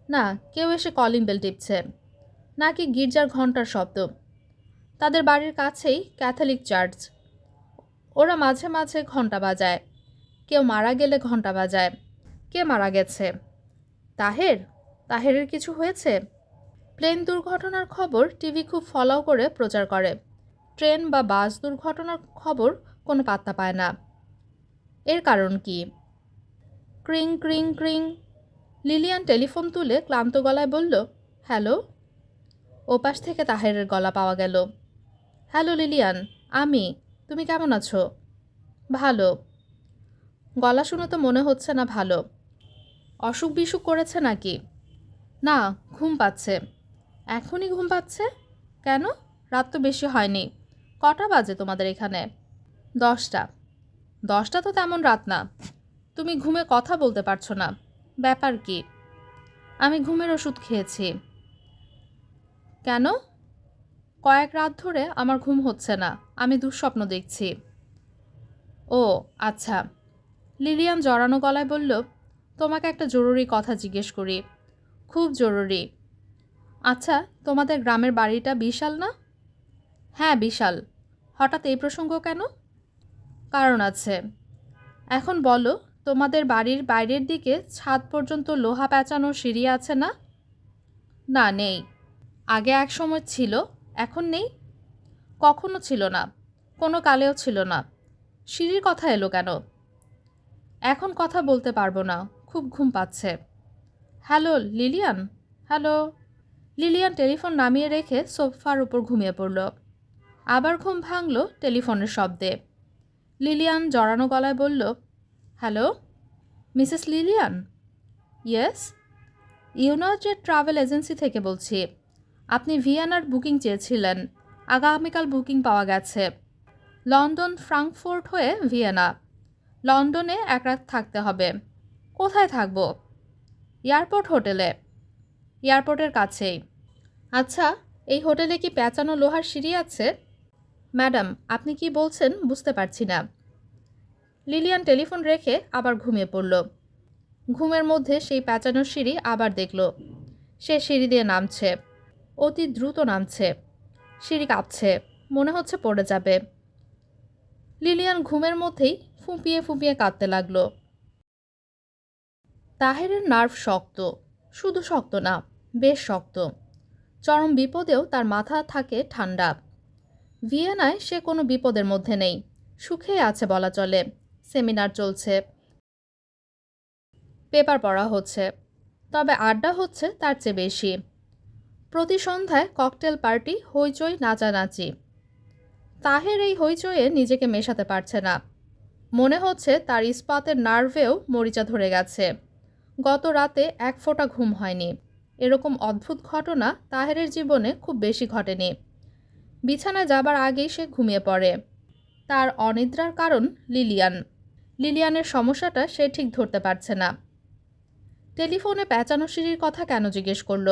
না, কেউ এসে কলিং বেল টিপছে। নাকি গির্জার ঘণ্টার শব্দ? তাদের বাড়ির কাছেই ক্যাথলিক চার্চ। ওরা মাঝে মাঝে ঘণ্টা বাজায়। কেউ মারা গেলে ঘণ্টা বাজায়। কে মারা গেছে? তাহের? তাহেরের কিছু হয়েছে? প্লেন দুর্ঘটনার খবর টিভি খুব ফলো করে প্রচার করে। ট্রেন বা বাস দুর্ঘটনার খবর কোনো পাত্তা পায় না। এর কারণ কি? ক্রিং ক্রিং ক্রিং। লিলিয়ান টেলিফোন তুলে ক্লান্ত গলায় বলল, হ্যালো। ওপাশ থেকে তাহেরের গলা পাওয়া গেল। হ্যালো লিলিয়ান, আমি। তুমি কেমন আছো? ভালো। গলা শুনে তো মনে হচ্ছে না ভালো। অসুখ বিসুখ করেছে নাকি? না, ঘুম পাচ্ছে। এখনই ঘুম পাচ্ছে? কেন? রাত তো বেশি হয়নি। কটা বাজে তোমাদের এখানে? 10টা। 10টা তো তেমন রাত না। তুমি ঘুমে কথা বলতে পারছো না, ব্যাপার কি? আমি ঘুমের ওষুধ খেয়েছি। কেন? কয়েক রাত ধরে আমার ঘুম হচ্ছে না, আমি দুঃস্বপ্ন দেখছি। ও আচ্ছা। লিলিয়ান জড়ানো গলায় বলল, তোমাকে একটা জরুরি কথা জিজ্ঞেস করি। খুব জরুরি। আচ্ছা, তোমাদের গ্রামের বাড়িটা বিশাল না? হ্যাঁ বিশাল। হঠাৎ এই প্রসঙ্গ কেন? কারণ আছে। এখন বলো, তোমাদের বাড়ির বাইরের দিকে ছাদ পর্যন্ত লোহা পেঁচানো সিঁড়ি আছে না? না, নেই। আগে এক সময় ছিল, এখন নেই? কখনো ছিল না, কোনো কালেও ছিল না। সিঁড়ির কথা এলো কেন? এখন কথা বলতে পারবো না, খুব ঘুম পাচ্ছে। Hello Lilian. Hello. Lilian telephone নামিয়ে রেখে সোফার উপর ঘুমিয়ে পড়ল। আবার ঘুম ভাঙল টেলিফোনের শব্দে। লিলিয়ান জড়ানো গলায় বলল, hello Mrs Lilian. Yes. United travel agency থেকে বলছি। আপনি ভিয়েনার বুকিং চেয়েছিলেন, আগামীকাল বুকিং পাওয়া গেছে। লন্ডন ফ্রাঙ্কফুর্ট হয়ে ভিয়েনা। লন্ডনে এক রাত থাকতে হবে। কোথায় থাকব? এয়ারপোর্ট হোটেলে। এয়ারপোর্টের কাছেই। আচ্ছা, এই হোটেলে কি পেঁচানো লোহার সিঁড়ি আছে? ম্যাডাম, আপনি কি বলছেন বুঝতে পারছি না। লিলিয়ান টেলিফোন রেখে আবার ঘুমিয়ে পড়ল। ঘুমের মধ্যে সেই পেঁচানো সিঁড়ি আবার দেখল। সে সিঁড়ি দিয়ে নামছে, অতি দ্রুত নামছে। সিঁড়ি কাঁপছে, মনে হচ্ছে পড়ে যাবে। লিলিয়ান ঘুমের মধ্যেই ফুঁপিয়ে ফুঁপিয়ে কাঁদতে লাগল। তাহেরের নার্ভ শক্ত, শুধু শক্ত না, বেশ শক্ত। চরম বিপদেও তার মাথা থাকে ঠান্ডা। ভিয়েনায় সে কোনো বিপদের মধ্যে নেই, সুখেই আছে বলা চলে। সেমিনার চলছে, পেপার পড়া হচ্ছে, তবে আড্ডা হচ্ছে তার চেয়ে বেশি। প্রতি সন্ধ্যায় ককটেল পার্টি, হইচই, নাচানাচি। তাহের এই হইচইয়ে নিজেকে মেশাতে পারছে না। মনে হচ্ছে তার ইস্পাতের নার্ভেও মরিচা ধরে গেছে। গত রাতে এক ফোঁটা ঘুম হয়নি। এরকম অদ্ভুত ঘটনা তাহেরের জীবনে খুব বেশি ঘটেনি। বিছানায় যাবার আগেই সে ঘুমিয়ে পড়ে। তার অনিদ্রার কারণ লিলিয়ান। লিলিয়ানের সমস্যাটা সে ঠিক ধরতে পারছে না। টেলিফোনে পেঁচানো সিঁড়ির কথা কেন জিজ্ঞেস করল?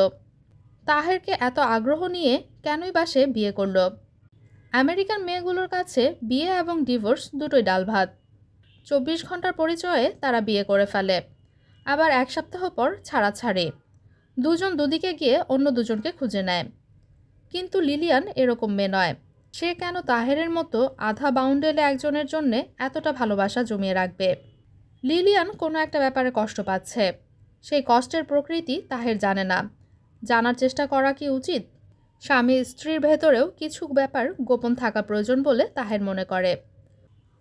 তাহেরকে এত আগ্রহ নিয়ে কেনই বা সে বিয়ে করল? আমেরিকান মেয়েগুলোর কাছে বিয়ে এবং ডিভোর্স দুটোই ডাল ভাত। 24 ঘন্টার পরিচয়ে তারা বিয়ে করে ফেলে, আবার এক সপ্তাহ পর ছাড়াছাড়ি। দুজন দুদিকে গিয়ে অন্য দুজনকে খুঁজে নেয়। কিন্তু লিলিয়ান এরকম মেয়ে নয়। সে কেন তাহেরের মতো আধা বাউন্ডেলে একজনের জন্যে এতটা ভালোবাসা জমিয়ে রাখবে? লিলিয়ান কোনো একটা ব্যাপারে কষ্ট পাচ্ছে। সেই কষ্টের প্রকৃতি তাহের জানে না। জানার চেষ্টা করা কি উচিত? স্বামী স্ত্রীর ভেতরেও কিছু ব্যাপার গোপন থাকা প্রয়োজন বলে তাহের মনে করে।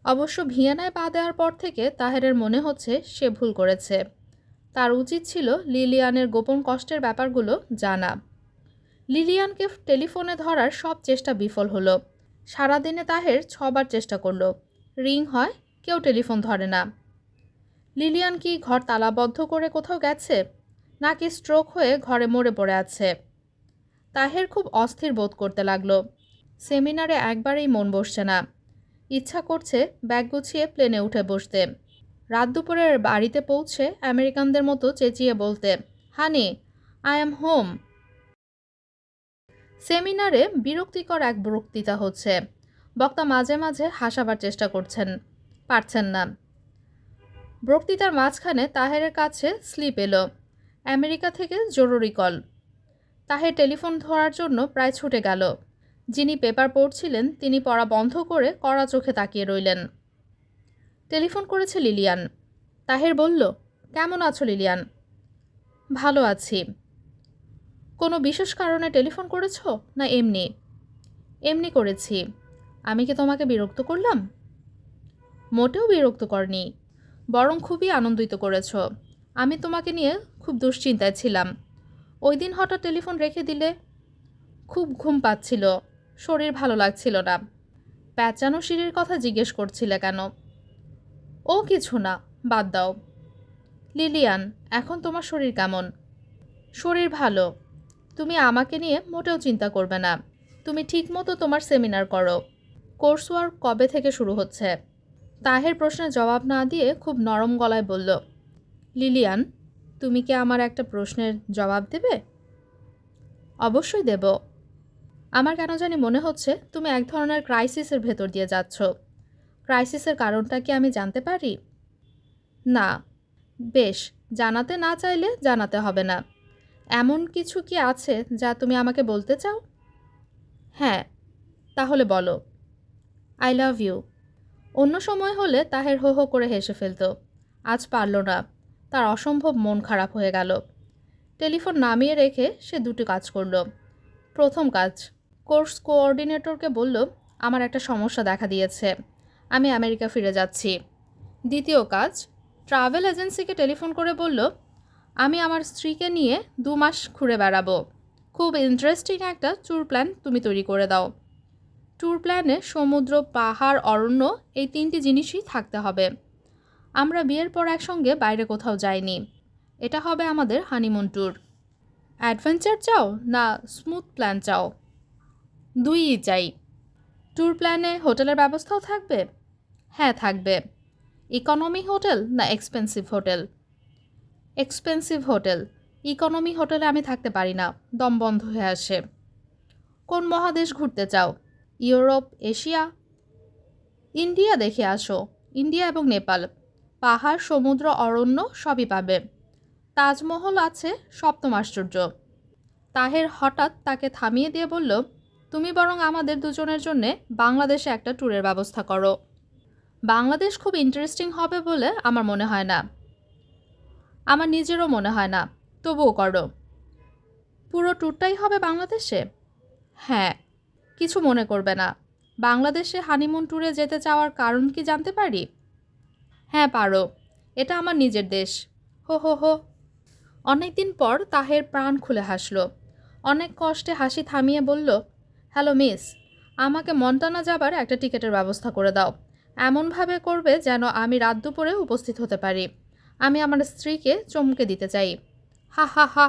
অবশ্য ভিয়েনায় পা দেওয়ার পর থেকে তাহেরের মনে হচ্ছে সে ভুল করেছে। তার উচিত ছিল লিলিয়ানের গোপন কষ্টের ব্যাপারগুলো জানা। লিলিয়ানকে টেলিফোনে ধরার সব চেষ্টা বিফল হলো। সারাদিনে তাহের 6বার চেষ্টা করলো, রিং হয়, কেউ টেলিফোন ধরে না। লিলিয়ান কি ঘর তালাবদ্ধ করে কোথাও গেছে, নাকি স্ট্রোক হয়ে ঘরে মরে পড়ে আছে? তাহের খুব অস্থির বোধ করতে লাগলো। সেমিনারে একবারেই মন বসছে না। ইচ্ছা করছে ব্যাগ গুছিয়ে প্লেনে উঠে বসতে। রাত দুপুরের বাড়িতে পৌঁছে আমেরিকানদের মতো চেঁচিয়ে বলতে, হানি, আই অ্যাম হোম। সেমিনারে বিরক্তিকর এক বক্তৃতা হচ্ছে। বক্তা মাঝে মাঝে হাসাবার চেষ্টা করছেন, পারছেন না। বক্তৃতার মাঝখানে তাহেরের কাছে স্লিপ এলো, আমেরিকা থেকে জরুরি কল। তাহের টেলিফোন ধরার জন্য প্রায় ছুটে গেল। যিনি পেপার পড়ছিলেন তিনি পড়া বন্ধ করে কড়া চোখে তাকিয়ে রইলেন। টেলিফোন করেছে লিলিয়ান। তাহের বলল, কেমন আছো লিলিয়ান? ভালো আছি। কোনো বিশেষ কারণে টেলিফোন করেছো, না এমনি? এমনি করেছি। আমি কি তোমাকে বিরক্ত করলাম? মোটেও বিরক্ত করনি, বরং খুবই আনন্দিত করেছ। আমি তোমাকে নিয়ে খুব দুশ্চিন্তায় ছিলাম। ওই দিন হঠাৎ টেলিফোন রেখে দিলে। খুব ঘুম পাচ্ছিল, শরীর ভালো লাগছিল না। প্যাঁচানো সিঁড়ির কথা জিজ্ঞেস করছিলে কেন? ও কিছু না, বাদ দাও। লিলিয়ান, এখন তোমার শরীর কেমন? শরীর ভালো। তুমি আমাকে নিয়ে মোটেও চিন্তা করবে না। তুমি ঠিকমতো তোমার সেমিনার করো। কোর্স ওয়ার্ক কবে থেকে শুরু হচ্ছে? তাহের প্রশ্নের জবাব না দিয়ে খুব নরম গলায় বলল, লিলিয়ান, তুমি কি আমার একটা প্রশ্নের জবাব দেবে? অবশ্যই দেব। আমার কেন জানি মনে হচ্ছে তুমি এক ধরনের ক্রাইসিসের ভেতর দিয়ে যাচ্ছ। ক্রাইসিসের কারণটা কি আমি জানতে পারি? না। বেশ, জানাতে না চাইলে জানাতে হবে না। এমন কিছু কি আছে যা তুমি আমাকে বলতে চাও? হ্যাঁ। তাহলে বলো। I love you. অন্য সময় হলে তাহের হো হো করে হেসে ফেলত। আজ পারল না। তার অসম্ভব মন খারাপ হয়ে গেল। টেলিফোন নামিয়ে রেখে সে দুটি কাজ করল। প্রথম কাজ, কোর্স কোঅর্ডিনেটরকে বলল, আমার একটা সমস্যা দেখা দিয়েছে, আমি আমেরিকা ফিরে যাচ্ছি। দ্বিতীয় কাজ, ট্রাভেল এজেন্সিকে টেলিফোন করে বলল, আমি আমার স্ত্রীকে নিয়ে 2 মাস ঘুরে বেড়াবো। খুব ইন্টারেস্টিং একটা ট্যুর প্ল্যান তুমি তৈরি করে দাও। ট্যুর প্ল্যানে সমুদ্র, পাহাড়, অরণ্য এই 3টি জিনিসই থাকতে হবে। আমরা বিয়ের পর একসঙ্গে বাইরে কোথাও যাইনি। এটা হবে আমাদের হানিমুন ট্যুর। অ্যাডভেঞ্চার চাও না স্মুথ প্ল্যান চাও? দুইই চাই। ট্যুর প্ল্যানে হোটেলের ব্যবস্থাও থাকবে? হ্যাঁ, থাকবে। ইকোনমি হোটেল না expensive hotel? Expensive hotel. Economy হোটেলে আমি থাকতে পারি না, দম বন্ধ হয়ে আসে। কোন মহাদেশ ঘুরতে চাও? Europe, Asia? ইন্ডিয়া দেখে আসো। ইন্ডিয়া এবং নেপাল। পাহাড়, সমুদ্র, অরণ্য সবই পাবে। তাজমহল আছে, সপ্তম আশ্চর্য। তাহের হঠাৎ তাকে থামিয়ে দিয়ে বলল, তুমি বরং আমাদের দুজনের জন্যে বাংলাদেশে একটা ট্যুরের ব্যবস্থা করো। বাংলাদেশ খুব ইন্টারেস্টিং হবে বলে আমার মনে হয় না। আমার নিজেরও মনে হয় না, তবুও করো। পুরো ট্যুরটাই হবে বাংলাদেশে? হ্যাঁ। কিছু মনে করবে না। বাংলাদেশে হানিমুন ট্যুরে যেতে চাওয়ার কারণ কি জানতে পারি? হ্যাঁ, পারো। এটা আমার নিজের দেশ। হো হো হো। অনেকদিন পর তাহের প্রাণ খুলে হাসল। অনেক কষ্টে হাসি থামিয়ে বলল, হ্যালো মিস, আমাকে মন্টানা যাবার একটা টিকিটের ব্যবস্থা করে দাও। এমনভাবে করবে যেন আমি রাত দুপুরে উপস্থিত হতে পারি। আমি আমার স্ত্রীকে চমকে দিতে চাই। হা হা হা।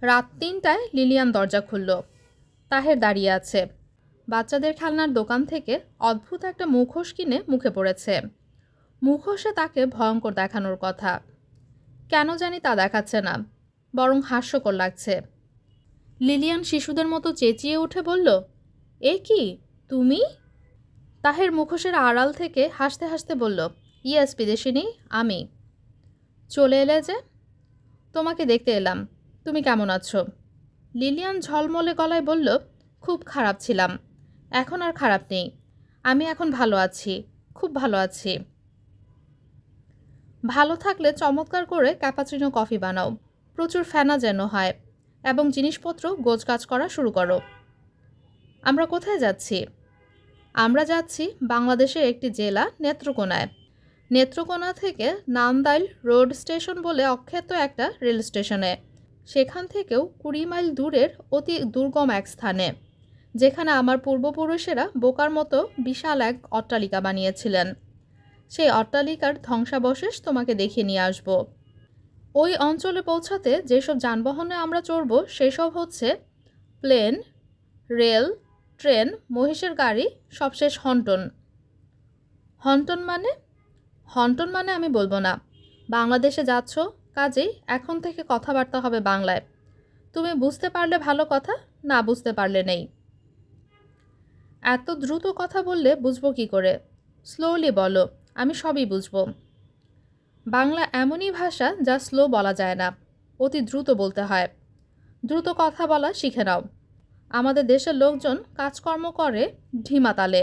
রাত 3টায় লিলিয়ান দরজা খুলল। তাহের দাঁড়িয়ে আছে। বাচ্চাদের খেলনার দোকান থেকে অদ্ভুত একটা মুখোশ কিনে মুখে পড়েছে। মুখোশে তাকে ভয়ঙ্কর দেখানোর কথা। কেন জানি তা দেখাচ্ছে না, বরং হাস্যকর লাগছে। লিলিয়ান শিশুদের মতো চেঁচিয়ে উঠে বলল, এ কি তুমি? তাহের মুখোশের আড়াল থেকে হাসতে হাসতে বলল, ইয়েস বিদেশিনী, আমি। চলে এলে যে? তোমাকে দেখতে এলাম। তুমি কেমন আছো? লিলিয়ান ঝলমলে গলায় বলল, খুব খারাপ ছিলাম। এখন আর খারাপ নেই। আমি এখন ভালো আছি, খুব ভালো আছি। ভালো থাকলে চমৎকার করে ক্যাপাচিনো কফি বানাও, প্রচুর ফেনা যেন হয়, এবং জিনিসপত্র গোছগাছ করা শুরু করো। আমরা কোথায় যাচ্ছি? আমরা যাচ্ছি বাংলাদেশের একটি জেলা নেত্রকোনায়। নেত্রকোনা থেকে নান্দাইল রোড স্টেশন বলে অখ্যাত একটা রেল স্টেশনে। সেখান থেকেও 20 মাইল দূরের অতি দুর্গম এক স্থানে, যেখানে আমার পূর্বপুরুষেরা বোকার মতো বিশাল এক অট্টালিকা বানিয়েছিলেন। সেই অট্টালিকার ধ্বংসাবশেষ তোমাকে দেখিয়ে নিয়ে আসব। ওই অঞ্চলে পৌঁছাতে যেসব যানবাহনে আমরা চড়ব সেসব হচ্ছে প্লেন, রেল, ট্রেন, মহিষের গাড়ি, সবশেষ হন্টন। হন্টন মানে? হন্টন মানে আমি বলবো না। বাংলাদেশে যাচ্ছ, কাজেই এখন থেকে কথাবার্তা হবে বাংলায়। তুমি বুঝতে পারলে ভালো কথা, না বুঝতে পারলে নেই। এত দ্রুত কথা বললে বুঝবো কি করে? স্লোলি বলো, আমি সবই বুঝবো। বাংলা এমনই ভাষা যা স্লো বলা যায় না, অতি দ্রুত বলতে হয়। দ্রুত কথা বলা শিখে নাও। আমাদের দেশের লোকজন কাজকর্ম করে ঢিমা তালে,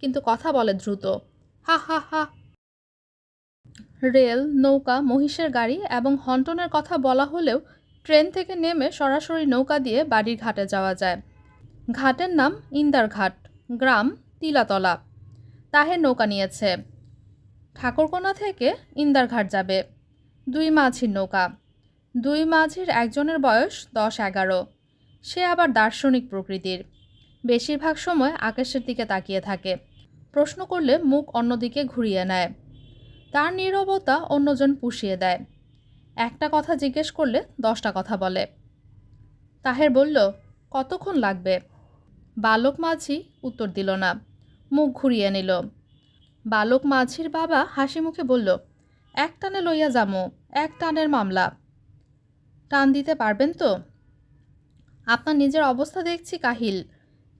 কিন্তু কথা বলে দ্রুত। হা হা হা। রেল, নৌকা, মহিষের গাড়ি এবং হন্টনের কথা বলা হলেও ট্রেন থেকে নেমে সরাসরি নৌকা দিয়ে বাড়ির ঘাটে যাওয়া যায়। ঘাটের নাম ইন্দারঘাট, গ্রাম তিলাতলা। তাহের নৌকা নিয়েছে। ঠাকুরকোনা থেকে ইন্দারঘাট যাবে। 2 মাঝির নৌকা। 2 মাঝির একজনের বয়স 10-11। সে আবার দার্শনিক প্রকৃতির, বেশিরভাগ সময় আকাশের দিকে তাকিয়ে থাকে, প্রশ্ন করলে মুখ অন্যদিকে ঘুরিয়ে নেয়। তার নীরবতা অন্যজন পুষিয়ে দেয়, একটা কথা জিজ্ঞেস করলে 10টা কথা বলে। তাহের বলল, কতক্ষণ লাগবে? বালক মাঝি উত্তর দিল না, মুখ ঘুরিয়ে নিল। বালক মাঝির বাবা হাসি মুখে বলল, এক টানে লইয়া যামো, এক টানের মামলা। টান দিতে পারবেন তো? আপনার নিজের অবস্থা দেখছি কাহিল,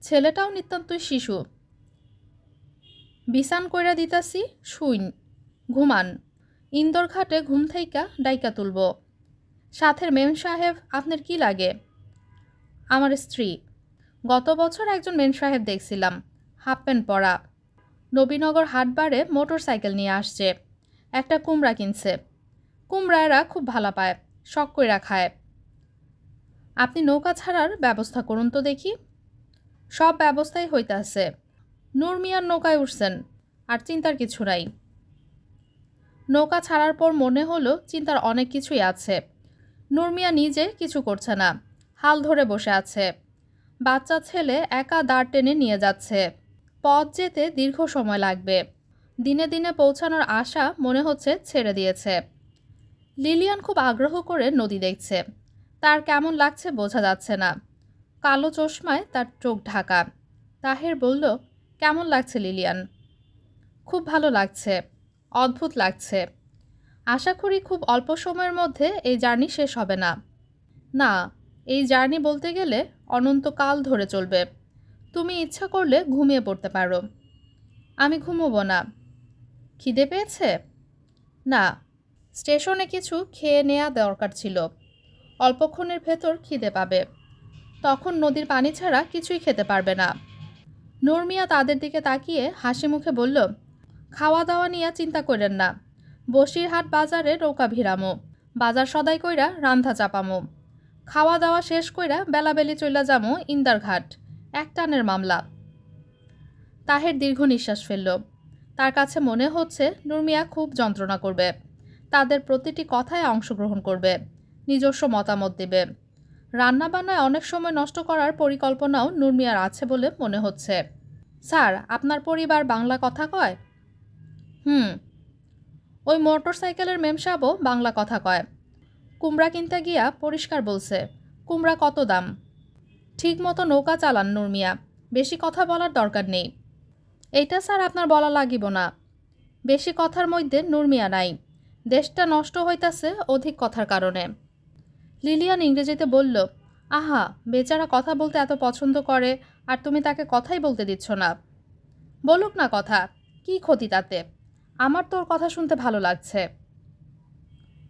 ছেলেটাও নিতান্তই শিশু। বিছান কইরা দিতাছি, শুইন, ঘুমান। ইন্দোর ঘাটে ঘুম থাইকা ডাইকা তুলব। সাথের মেম সাহেব আপনার কি লাগে? আমার স্ত্রী। গত বছর একজন মেম সাহেব দেখছিলাম, হাফ প্যান্ট পরা, নবীনগর হাটবারে মোটর সাইকেল নিয়ে আসছে, একটা কুমড়া কিনছে। কুমড়ায়রা খুব ভালো পায়, শখ কইরা খায়। আপনি নৌকা ছাড়ার ব্যবস্থা করুন তো দেখি। সব ব্যবস্থাই হইতাছে, নূর মিয়ার নৌকায় উঠছেন, আর চিন্তার কিছু নাই। নৌকা ছাড়ার পর মনে হলো চিন্তার অনেক কিছুই আছে। নূর মিয়া নিজে কিছু করছে না, হাল ধরে বসে আছে। বাচ্চা ছেলে একা দাঁড় টেনে নিয়ে যাচ্ছে। পথ যেতে দীর্ঘ সময় লাগবে। দিনে দিনে পৌঁছানোর আশা মনে হচ্ছে ছেড়ে দিয়েছে। লিলিয়ান খুব আগ্রহ করে নদী দেখছে। তার কেমন লাগছে বোঝা যাচ্ছে না, কালো চশমায় তার চোখ ঢাকা। তাহের বলল, কেমন লাগছে লিলিয়ান? খুব ভালো লাগছে, অদ্ভুত লাগছে। আশা করি খুব অল্প সময়ের মধ্যে এই জার্নি শেষ হবে না। না, এই জার্নি বলতে গেলে অনন্তকাল ধরে চলবে। তুমি ইচ্ছা করলে ঘুমিয়ে পড়তে পারো। আমি ঘুমোবো না। খিদে পেয়েছে? না, স্টেশনে কিছু খেয়ে নেওয়া দরকার ছিল। অল্পক্ষণের ভেতর খিদে পাবে, তখন নদীর পানি ছাড়া কিছুই খেতে পারবে না। নূর মিয়া তাদের দিকে তাকিয়ে হাসি মুখে বলল, খাওয়া দাওয়া নিয়ে চিন্তা করেন না। বসিরহাট বাজারে নৌকা ভিড়ামো, বাজার সদাই কইরা রান্ধা চাপামো। খাওয়া দাওয়া শেষ কইরা বেলাবেলি চইলা যামো ইন্দারঘাট, এক টানের মামলা। তাহের দীর্ঘ নিঃশ্বাস ফেলল। তার কাছে মনে হচ্ছে নূর মিয়া খুব যন্ত্রণা করবে, তাদের প্রতিটি কথায় অংশগ্রহণ করবে, নিজস্ব মতামত দেবে। রান্নাবান্নায় অনেক সময় নষ্ট করার পরিকল্পনাও নূর মিয়ার আছে বলে মনে হচ্ছে। স্যার, আপনার পরিবার বাংলা কথা কয়? ওই মোটর সাইকেলের মেমসাবও বাংলা কথা কয়। কুমড়া কিনতে গিয়া পরিষ্কার বলছে, কুমড়া কত দাম। ঠিক মতো নৌকা চালান নূর মিয়া, বেশি কথা বলার দরকার নেই। এইটা স্যার আপনার বলা লাগিব না। বেশি কথার মধ্যে নূর মিয়া নাই, দেশটা নষ্ট হইতাছে অধিক কথার কারণে। লিলিয়ান ইংরেজিতে বলল, আহা, বেচারা কথা বলতে এত পছন্দ করে, আর তুমি তাকে কথাই বলতে দিচ্ছ না। বলুক না কথা, কি ক্ষতি তাতে? আমার তোর কথা শুনতে ভালো লাগছে।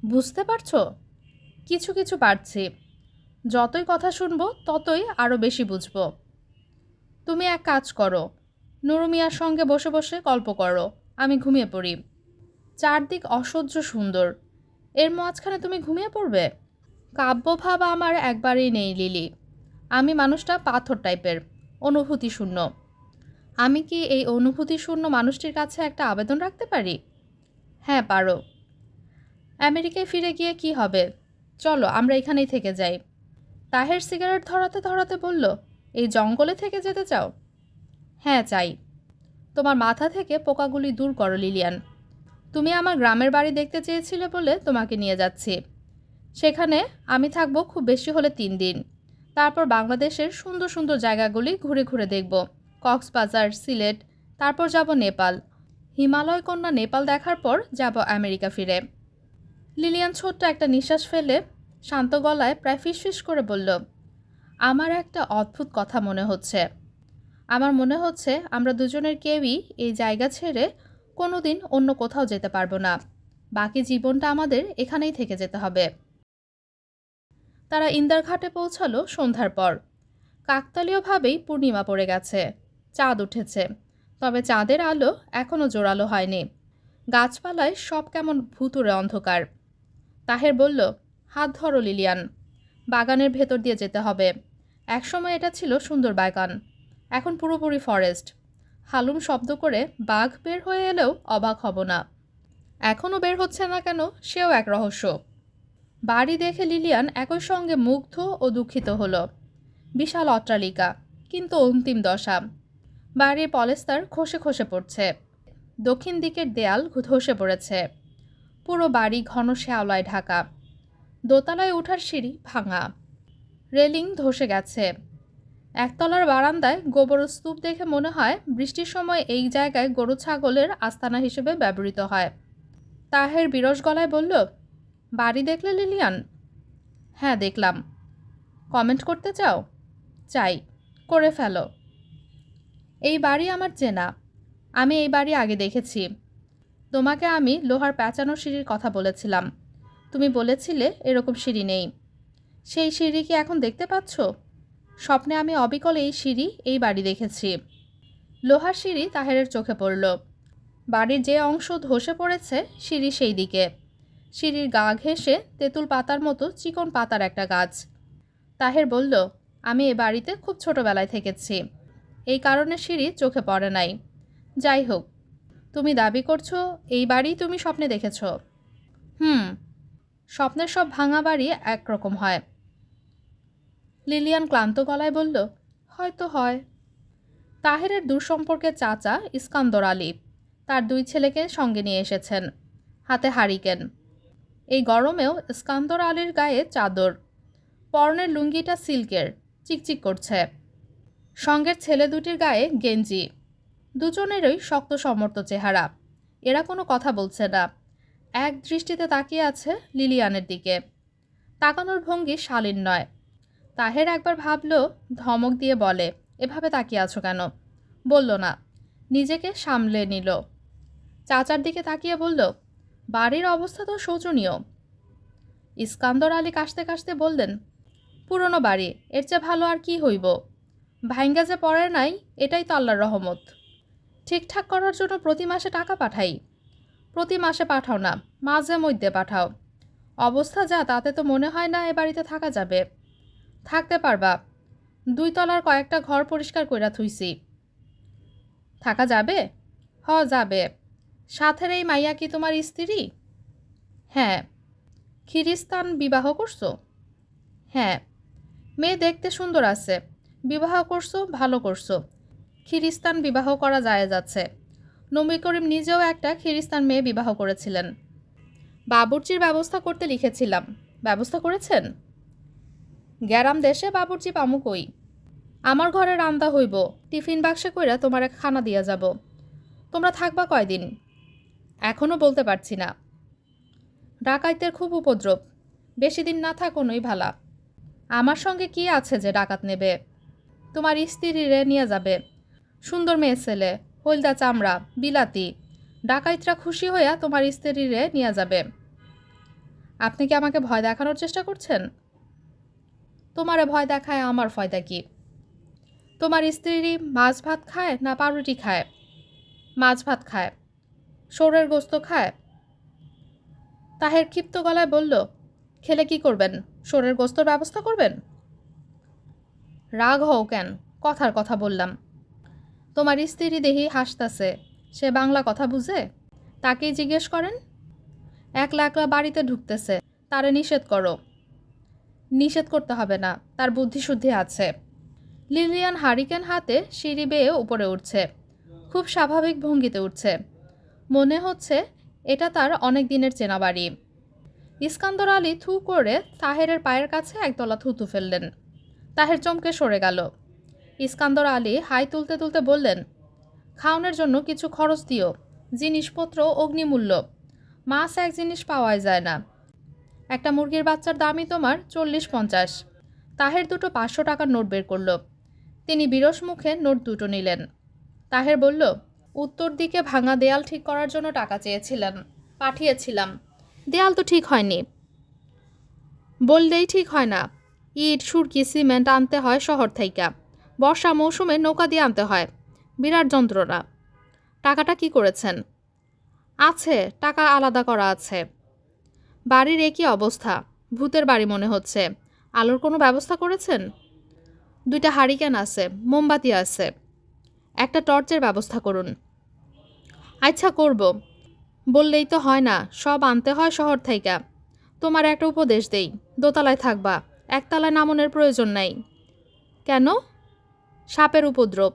বুঝতে পারছো? কিছু কিছু পারছি। যতই কথা শুনবো ততই আরও বেশি বুঝবো। তুমি এক কাজ করো, নূর মিয়ার সঙ্গে বসে বসে গল্প করো, আমি ঘুমিয়ে পড়ি। চারদিক অসহ্য সুন্দর, এর মাঝখানে তুমি ঘুমিয়ে পড়বে? কাব্যভাব আমার একবারেই নেই লিলি। আমি মানুষটা পাথর টাইপের, অনুভূতি শূন্য। আমি কি এই অনুভূতি শূন্য মানুষটির কাছে একটা আবেদন রাখতে পারি? হ্যাঁ, পারো। আমেরিকায় ফিরে গিয়ে কি হবে? চলো আমরা এখানেই থেকে যাই। তাহের সিগারেট ধরাতে ধরাতে বলল, এই জঙ্গলে থেকে যেতে চাও? হ্যাঁ, চাই। তোমার মাথা থেকে পোকাগুলি দূর করো লিলিয়ান। তুমি আমার গ্রামের বাড়ি দেখতে চেয়েছিলে বলে তোমাকে নিয়ে যাচ্ছি। সেখানে আমি থাকবো খুব বেশি হলে 3 দিন। তারপর বাংলাদেশের সুন্দর সুন্দর জায়গাগুলি ঘুরে ঘুরে দেখব, কক্সবাজার, সিলেট, তারপর যাব নেপাল। হিমালয় কন্যা নেপাল দেখার পর যাব আমেরিকা ফিরে। লিলিয়ান ছোট্ট একটা নিঃশ্বাস ফেলে শান্ত গলায় প্রায় ফিসফিস করে বলল, আমার একটা অদ্ভুত কথা মনে হচ্ছে। আমার মনে হচ্ছে আমরা দুজনের কেউই এই জায়গা ছেড়ে কোনো দিন অন্য কোথাও যেতে পারবো না। বাকি জীবনটা আমাদের এখানেই থেকে যেতে হবে। তারা ইন্দারঘাটে পৌঁছালো সন্ধ্যার পর। কাকতালীয়ভাবেই পূর্ণিমা পড়ে গেছে, চাঁদ উঠেছে, তবে চাঁদের আলো এখনও জোরালো হয়নি। গাছপালায় সব কেমন ভুতুড়ে অন্ধকার। তাহের বলল, হাত ধরো লিলিয়ান, বাগানের ভেতর দিয়ে যেতে হবে। একসময় এটা ছিল সুন্দর বাগান, এখন পুরোপুরি ফরেস্ট। হালুম শব্দ করে বাঘ বের হয়ে এলেও অবাক হব না। এখনও বের হচ্ছে না কেন, সেও এক রহস্য। বাড়ি দেখে লিলিয়ান একই সঙ্গে মুগ্ধ ও দুঃখিত হলো। বিশাল অট্টালিকা, কিন্তু অন্তিম দশা। বাড়ির পলেস্তার খসে খসে পড়ছে। দক্ষিণ দিকের দেয়াল ধসে পড়েছে। পুরো বাড়ি ঘন শ্যাওলায় ঢাকা। দোতলায় ওঠার সিঁড়ি ভাঙা, রেলিং ধসে গেছে। একতলার বারান্দায় গোবর স্তূপ দেখে মনে হয় বৃষ্টির সময় এই জায়গায় গরু ছাগলের আস্তানা হিসেবে ব্যবহৃত হয়। তাহের বিরস গলায় বলল, বাড়ি দেখলে লিলিয়ান? হ্যাঁ দেখলাম। কমেন্ট করতে চাও? চাই, করে ফেলো। এই বাড়ি আমার চেনা, আমি এই বাড়ি আগে দেখেছি। তোমাকে আমি লোহার প্যাঁচানো সিঁড়ির কথা বলেছিলাম, তুমি বলেছিলে এরকম সিঁড়ি নেই। সেই সিঁড়ি কি এখন দেখতে পাচ্ছ? স্বপ্নে আমি অবিকল এই সিঁড়ি, এই বাড়ি দেখেছি। লোহার সিঁড়ি তাহেরের চোখে পড়ল। বাড়ির যে অংশ ধসে পড়েছে সিঁড়ি সেই দিকে। সিঁড়ির গা ঘেঁষে তেঁতুল পাতার মতো চিকন পাতার একটা গাছ। তাহের বলল, আমি এ বাড়িতে খুব ছোটবেলায় থেকেছি, এই কারণে সিঁড়ি চোখে পড়ে নাই। যাই হোক, তুমি দাবি করছো এই বাড়ি তুমি স্বপ্নে দেখেছ? স্বপ্নের সব ভাঙা বাড়ি একরকম হয়। লিলিয়ান ক্লান্ত গলায় বলল, হয়তো হয়। তাহেরের দূরসম্পর্কের চাচা ইস্কান্দর আলী তার 2 ছেলেকে সঙ্গে নিয়ে এসেছেন, হাতে হারিকেন। এই গরমেও ইস্কান্দর আলীর গায়ে চাদর, পরনের লুঙ্গিটা সিল্কের, চিকচিক করছে। সঙ্গের ছেলে দুটির গায়ে গেঞ্জি। দুজনেরই শক্ত সমর্থ চেহারা। এরা কোনো কথা বলছে না, এক দৃষ্টিতে তাকিয়ে আছে লিলিয়ানের দিকে। তাকানোর ভঙ্গি শালীন নয়। তাহের একবার ভাবল, ধমক দিয়ে বলে, এভাবে তাকিয়ে আছো কেন? বলল না, নিজেকে সামলে নিল। চাচার দিকে তাকিয়ে বলল, বাড়ির অবস্থা তো শোচনীয়। ইস্কান্দর আলী কাশতে কাশতে বললেন, পুরনো বাড়ি, এর চেয়ে ভালো আর কি হইব? ভাইঙ্গা যে পড়ে নাই, এটাই তো আল্লাহর রহমত। ঠিকঠাক করার জন্য প্রতি মাসে টাকা পাঠাই। প্রতি মাসে পাঠাও না, মাঝে মধ্যে পাঠাও। অবস্থা যা, তাতে তো মনে হয় না এ বাড়িতে থাকা যাবে। থাকতে পারবা, 2 তলার কয়েকটা ঘর পরিষ্কার কইরা থুইছি। থাকা যাবে? যাবে। সাথের এই মাইয়া কি তোমার স্ত্রী? হ্যাঁ। খ্রিস্টান বিবাহ করছো? হ্যাঁ। মেয়ে দেখতে সুন্দর আছে, বিবাহ করছো, ভালো করছো। খ্রিস্টান বিবাহ করা যায় যাচ্ছে। নবী করিম নিজেও একটা খ্রিস্টান মেয়ে বিবাহ করেছিলেন। বাবুর্চির ব্যবস্থা করতে লিখেছিলাম, ব্যবস্থা করেছেন? গ্যারাম দেশে বাবুর্চি পামু কই? আমার ঘরে রান্দা হইব, টিফিন বাক্সে কইরা তোমার এক খানা দিয়া যাব। তোমরা থাকবা কয়দিন? এখনও বলতে পারছি না। ডাকাইতের খুব উপদ্রব, বেশি দিন না থাকুনই ভালা। আমার সঙ্গে কি আছে যে ডাকাত নেবে? তোমার স্ত্রীরে নিয়ে যাবে, সুন্দর মেয়ে ছেলে, হলদা চামড়া, বিলাতি। ডাকাইতরা খুশি হইয়া তোমার স্ত্রীরে নিয়ে যাবে। আপনি কি আমাকে ভয় দেখানোর চেষ্টা করছেন? তোমারে ভয় দেখায় আমার ফয়দা কি? তোমার স্ত্রী মাছ ভাত খায় না পাউরুটি খায়? মাছ ভাত খায়। শোরের গোস্ত খায়? তাহের ক্ষিপ্ত গলায় বলল, খেলে কি করবেন? শোরের গোস্তর ব্যবস্থা করবেন? রাগ হও কেন? কথার কথা বললাম। তোমার স্ত্রী দেহি হাসতাছে, সে বাংলা কথা বুঝে? তাকেই জিজ্ঞেস করেন। একলা একলা বাড়িতে ঢুকতেছে, তারে নিষেধ করো। নিষেধ করতে হবে না, তার বুদ্ধিশুদ্ধি আছে। লিলিয়ান হারিকেন হাতে সিঁড়ি বেয়ে উপরে উঠছে, খুব স্বাভাবিক ভঙ্গিতে উঠছে। মনে হচ্ছে এটা তার অনেক দিনের চেনা বাড়ি। ইস্কান্দর আলী থু করে তাহেরের পায়ের কাছে একদলা থুতু ফেললেন। তাহের চমকে সরে গেল। ইস্কান্দর আলী হাই তুলতে তুলতে বললেন, খাওনের জন্য কিছু খরচ দিও, জিনিসপত্র অগ্নিমূল্য। মাছ এক জিনিস পাওয়াই যায় না। একটা মুরগির বাচ্চার দামই তোমার 40-50। তাহের দুটো 500 টাকার নোট বের করল। তিনি বিরস মুখে নোট দুটো নিলেন। তাহের বলল, উত্তর দিকে ভাঙা দেয়াল ঠিক করার জন্য টাকা চেয়েছিলেন, পাঠিয়েছিলাম। দেয়াল তো ঠিক হয়নি। বললেই ঠিক হয় না। ইট, সুরকি, সিমেন্ট আনতে হয় শহর থাইকা। বর্ষা মৌসুমে নৌকা দিয়ে আনতে হয়, বিরাট যন্ত্রণা। টাকাটা কি করেছেন? আছে, টাকা আলাদা করা আছে। বাড়ির একই অবস্থা, ভূতের বাড়ি মনে হচ্ছে। আলোর কোনো ব্যবস্থা করেছেন? 2টা হারিকেন আছে, মোমবাতি আছে। একটা টর্চের ব্যবস্থা করুন। আচ্ছা করব, বললেই তো হয় না, সব আনতে হয় শহর থাইকা। তোমার একটা উপদেশ দেই, দোতলায় থাকবা, একতলায় নামনের প্রয়োজন নাই। কেন? সাপের উপদ্রব।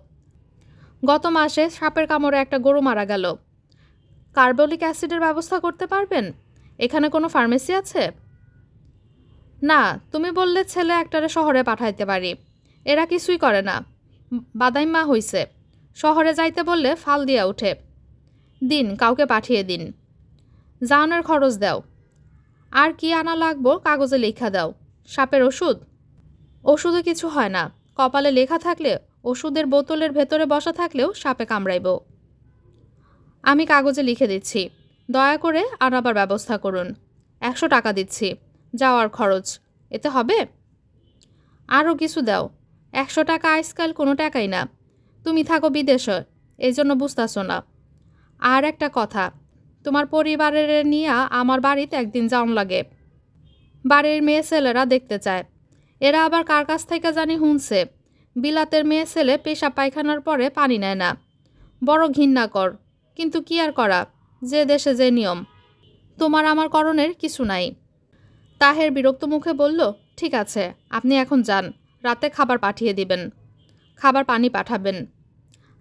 গত মাসে সাপের কামড়ে একটা গরু মারা গেল। কার্বলিক অ্যাসিডের ব্যবস্থা করতে পারবেন? এখানে কোনো ফার্মেসি আছে? না, তুমি বললে ছেলে একটারে শহরে পাঠাইতে পারি। এরা কিছুই করে না। বাদাইমা হইছে। শহরে যাইতে বললে ফাল দিয়া উঠে। দিন, কাউকে পাঠিয়ে দিন। জানের খরচ দাও। আর কি আনা লাগবো কাগজে লেখা দাও। সাপের ওষুধ? ওষুধে কিছু হয় না। কপালে লেখা থাকলে, ওষুধের বোতলের ভেতরে বসা থাকলেও সাপে কামড়াইব। আমি কাগজে লিখে দিচ্ছি। দয়া করে আনাবার ব্যবস্থা করুন। 100 টাকা দিচ্ছি, যাওয়ার খরচ। এতে হবে? আরও কিছু দাও। 100 টাকা আজকাল কোনো টাকাই না। তুমি থাকো বিদেশে, এই জন্য বুঝতেছো না। আর একটা কথা, তোমার পরিবারের নিয়ে আমার বাড়িতে একদিন যাওন লাগে। বাড়ির মেয়ে ছেলেরা দেখতে চায়। এরা আবার কার কাছ থেকে জানি শুনছে বিলাতের মেয়ে ছেলে পেশাব পায়খানার পরে পানি নেয় না। বড় ঘৃণা কর, কিন্তু কি আর করা, যে দেশে যে নিয়ম। তোমার আমার করণের কিছু নাই। তাহের বিরক্ত মুখে বলল, ঠিক আছে, আপনি এখন যান। রাতে খাবার পাঠিয়ে দিবেন। খাবার পানি পাঠাবেন।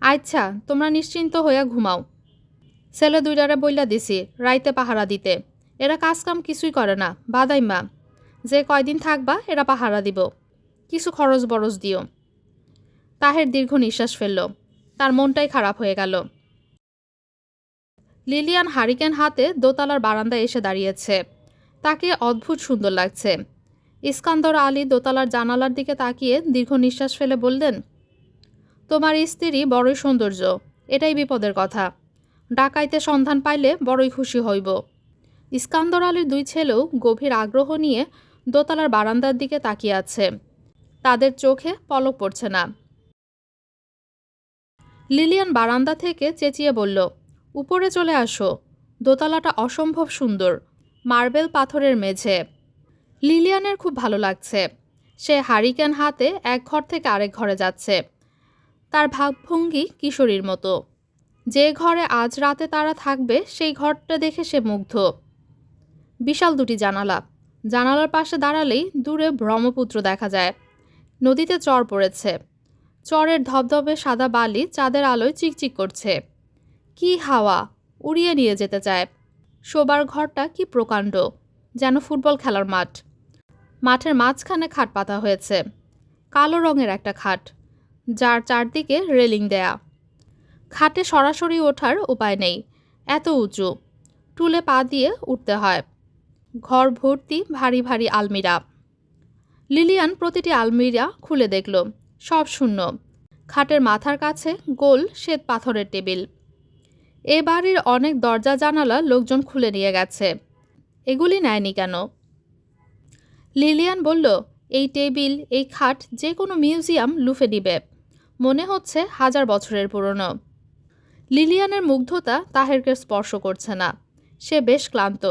আচ্ছা, তোমরা নিশ্চিন্ত হইয়া ঘুমাও। ছেলে দুইটারে বইলা দিছি রাইতে পাহারা দিতে। এরা কাজকাম কিছুই করে না, বাদাইমা। যে কয়দিন থাকবা এরা পাহারা দিব। কিছু খরচ বরচ দিও। তাহের দীর্ঘ নিঃশ্বাস ফেলল। তার মনটাই খারাপ হয়ে গেল। লিলিয়ান হারিকেন হাতে দোতলার বারান্দায় এসে দাঁড়িয়েছে। তাকে অদ্ভুত সুন্দর লাগছে। ইস্কান্দর আলী দোতলার জানালার দিকে তাকিয়ে দীর্ঘ নিঃশ্বাস ফেলে বললেন, তোমার স্ত্রী বড়ই সৌন্দর্য, এটাই বিপদের কথা। ডাকাইতে সন্ধান পাইলে বড়ই খুশি হইব। ইস্কান্দর আলীর দুই ছেলেও গভীর আগ্রহ নিয়ে দোতলার বারান্দার দিকে তাকিয়ে আছে। তাদের চোখে পলক পড়ছে না। লিলিয়ান বারান্দা থেকে চেঁচিয়ে বলল, উপরে চলে আসো। দোতলাটা অসম্ভব সুন্দর, মার্বেল পাথরের মেঝে। লিলিয়ানের খুব ভালো লাগছে। সে হারিকেন হাতে এক ঘর থেকে আরেক ঘরে যাচ্ছে। তার ভাবভঙ্গি কিশোরীর মতো। যে ঘরে আজ রাতে তারা থাকবে সেই ঘরটা দেখে সে মুগ্ধ। বিশাল দুটি জানালা। জানালার পাশে দাঁড়ালেই দূরে ব্রহ্মপুত্র দেখা যায়। নদীতে চর পড়েছে। চরের ধবধবে সাদা বালি চাঁদের আলোয় চিকচিক করছে। কি হাওয়া, উড়িয়ে নিয়ে যেতে চায়। শোবার ঘরটা কি প্রকাণ্ড, যেন ফুটবল খেলার মাঠ। মাঠের মাঝখানে খাট পাতা হয়েছে। কালো রঙের একটা খাট, যার চারদিকে রেলিং দেয়া। খাটে সরাসরি ওঠার উপায় নেই, এত উঁচু। টুলে পা দিয়ে উঠতে হয়। ঘর ভর্তি ভারী ভারী আলমিরা। লিলিয়ান প্রতিটি আলমিরা খুলে দেখল, সব শূন্য। খাটের মাথার কাছে গোল শ্বেত পাথরের টেবিল। এ বাড়ির অনেক দরজা জানালা লোকজন খুলে নিয়ে গেছে। এগুলি নেয়নি কেন? লিলিয়ান বলল, এই টেবিল, এই খাট যে কোনো মিউজিয়াম লুফে নিবে। মনে হচ্ছে 1000 বছরের পুরনো। লিলিয়ানের মুগ্ধতা তাহেরকে স্পর্শ করছে না। সে বেশ ক্লান্ত।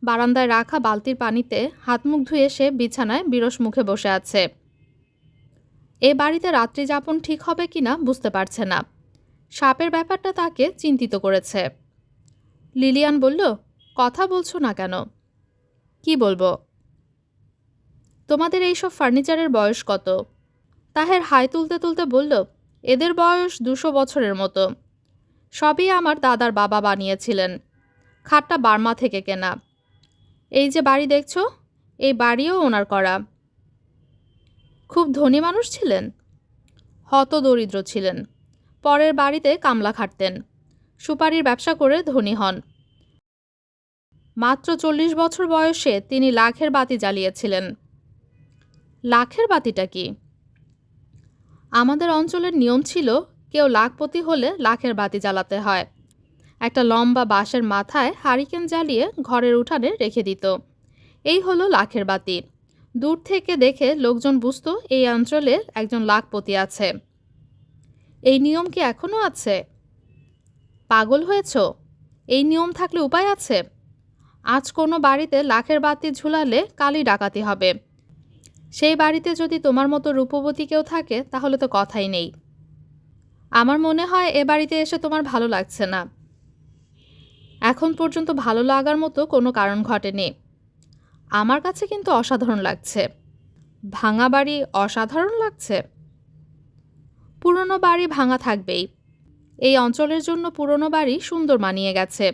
বারান্দায় রাখা বালতির পানিতে হাত মুখ ধুয়ে সে বিছানায় বিরস মুখে বসে আছে। এ বাড়িতে রাত্রি যাপন ঠিক হবে কিনা বুঝতে পারছে না। সাপের ব্যাপারটা তাকে চিন্তিত করেছে। লিলিয়ান বলল, কথা বলছো না কেন? কি বলবো? তোমাদের এইসব ফার্নিচারের বয়স কত? তাহের হাই তুলতে তুলতে বলল, এদের বয়স 200 বছরের মতো। সবই আমার দাদার বাবা বানিয়েছিলেন। খাটটা বার্মা থেকে কেনা। এই যে বাড়ি দেখছো, এই বাড়িও ওনার করা। খুব ধনী মানুষ ছিলেন? হতদরিদ্র ছিলেন। পরের বাড়িতে কামলা খাটতেন। সুপারির ব্যবসা করে ধনী হন। মাত্র 40 বছর বয়সে তিনি লাখের বাতি জ্বালিয়েছিলেন। লাখের বাতিটা কি? আমাদের অঞ্চলের নিয়ম ছিল, কেউ লাখপতি হলে লাখের বাতি জ্বালাতে হয়। একটা লম্বা বাঁশের মাথায় হারিকেন জ্বালিয়ে ঘরের উঠানে রেখে দিত। এই হলো লাখের বাতি। দূর থেকে দেখে লোকজন বুঝতো এই অঞ্চলে একজন লাখপতি আছে। এই নিয়ম কি এখনো আছে? পাগল হয়েছ? এই নিয়ম থাকলে উপায় আছে। আজ কোনো বাড়িতে লাখের বাতি ঝুলালে কালই ডাকাতি হবে। সেই বাড়িতে যদি তোমার মতো রূপবতী কেউ থাকে তাহলে তো কথাই নেই। আমার মনে হয় এ বাড়িতে এসে তোমার ভালো লাগছে না। এখন পর্যন্ত ভালো লাগার মতো কোনো কারণ ঘটেনি। আমার কাছে কিন্তু অসাধারণ লাগছে। ভাঙা বাড়ি অসাধারণ লাগছে? পুরনো বাড়ি ভাঙা থাকবেই। এই অঞ্চলের জন্য পুরনো বাড়ি সুন্দর মানিয়ে গেছে।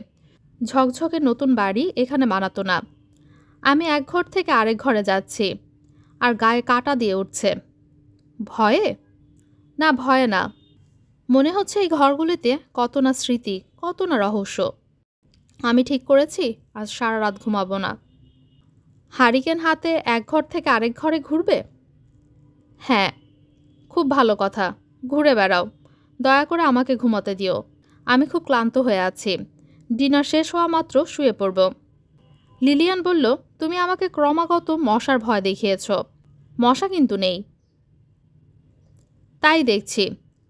ঝকঝকে নতুন বাড়ি এখানে মানাতো না। আমি এক ঘর থেকে আরেক ঘরে যাচ্ছি, আর গায়ে কাঁটা দিয়ে উঠছে। ভয়ে? না, ভয়ে না। মনে হচ্ছে এই ঘরগুলিতে কত না স্মৃতি, কত না রহস্য। আমি ঠিক করেছি আজ সারা রাত ঘুমাবো না। হারিকেন হাতে এক ঘর থেকে আরেক ঘরে ঘুরবে? হ্যাঁ, খুব ভালো কথা, ঘুরে বেড়াও। দয়া করে আমাকে ঘুমাতে দিও। আমি খুব ক্লান্ত হয়ে আছি। ডিনার শেষ হওয়া মাত্র শুয়ে পড়ব। লিলিয়ান বলল, তুমি আমাকে ক্রমাগত মশার ভয় দেখিয়েছ। মশা কিন্তু নেই। তাই দেখছি।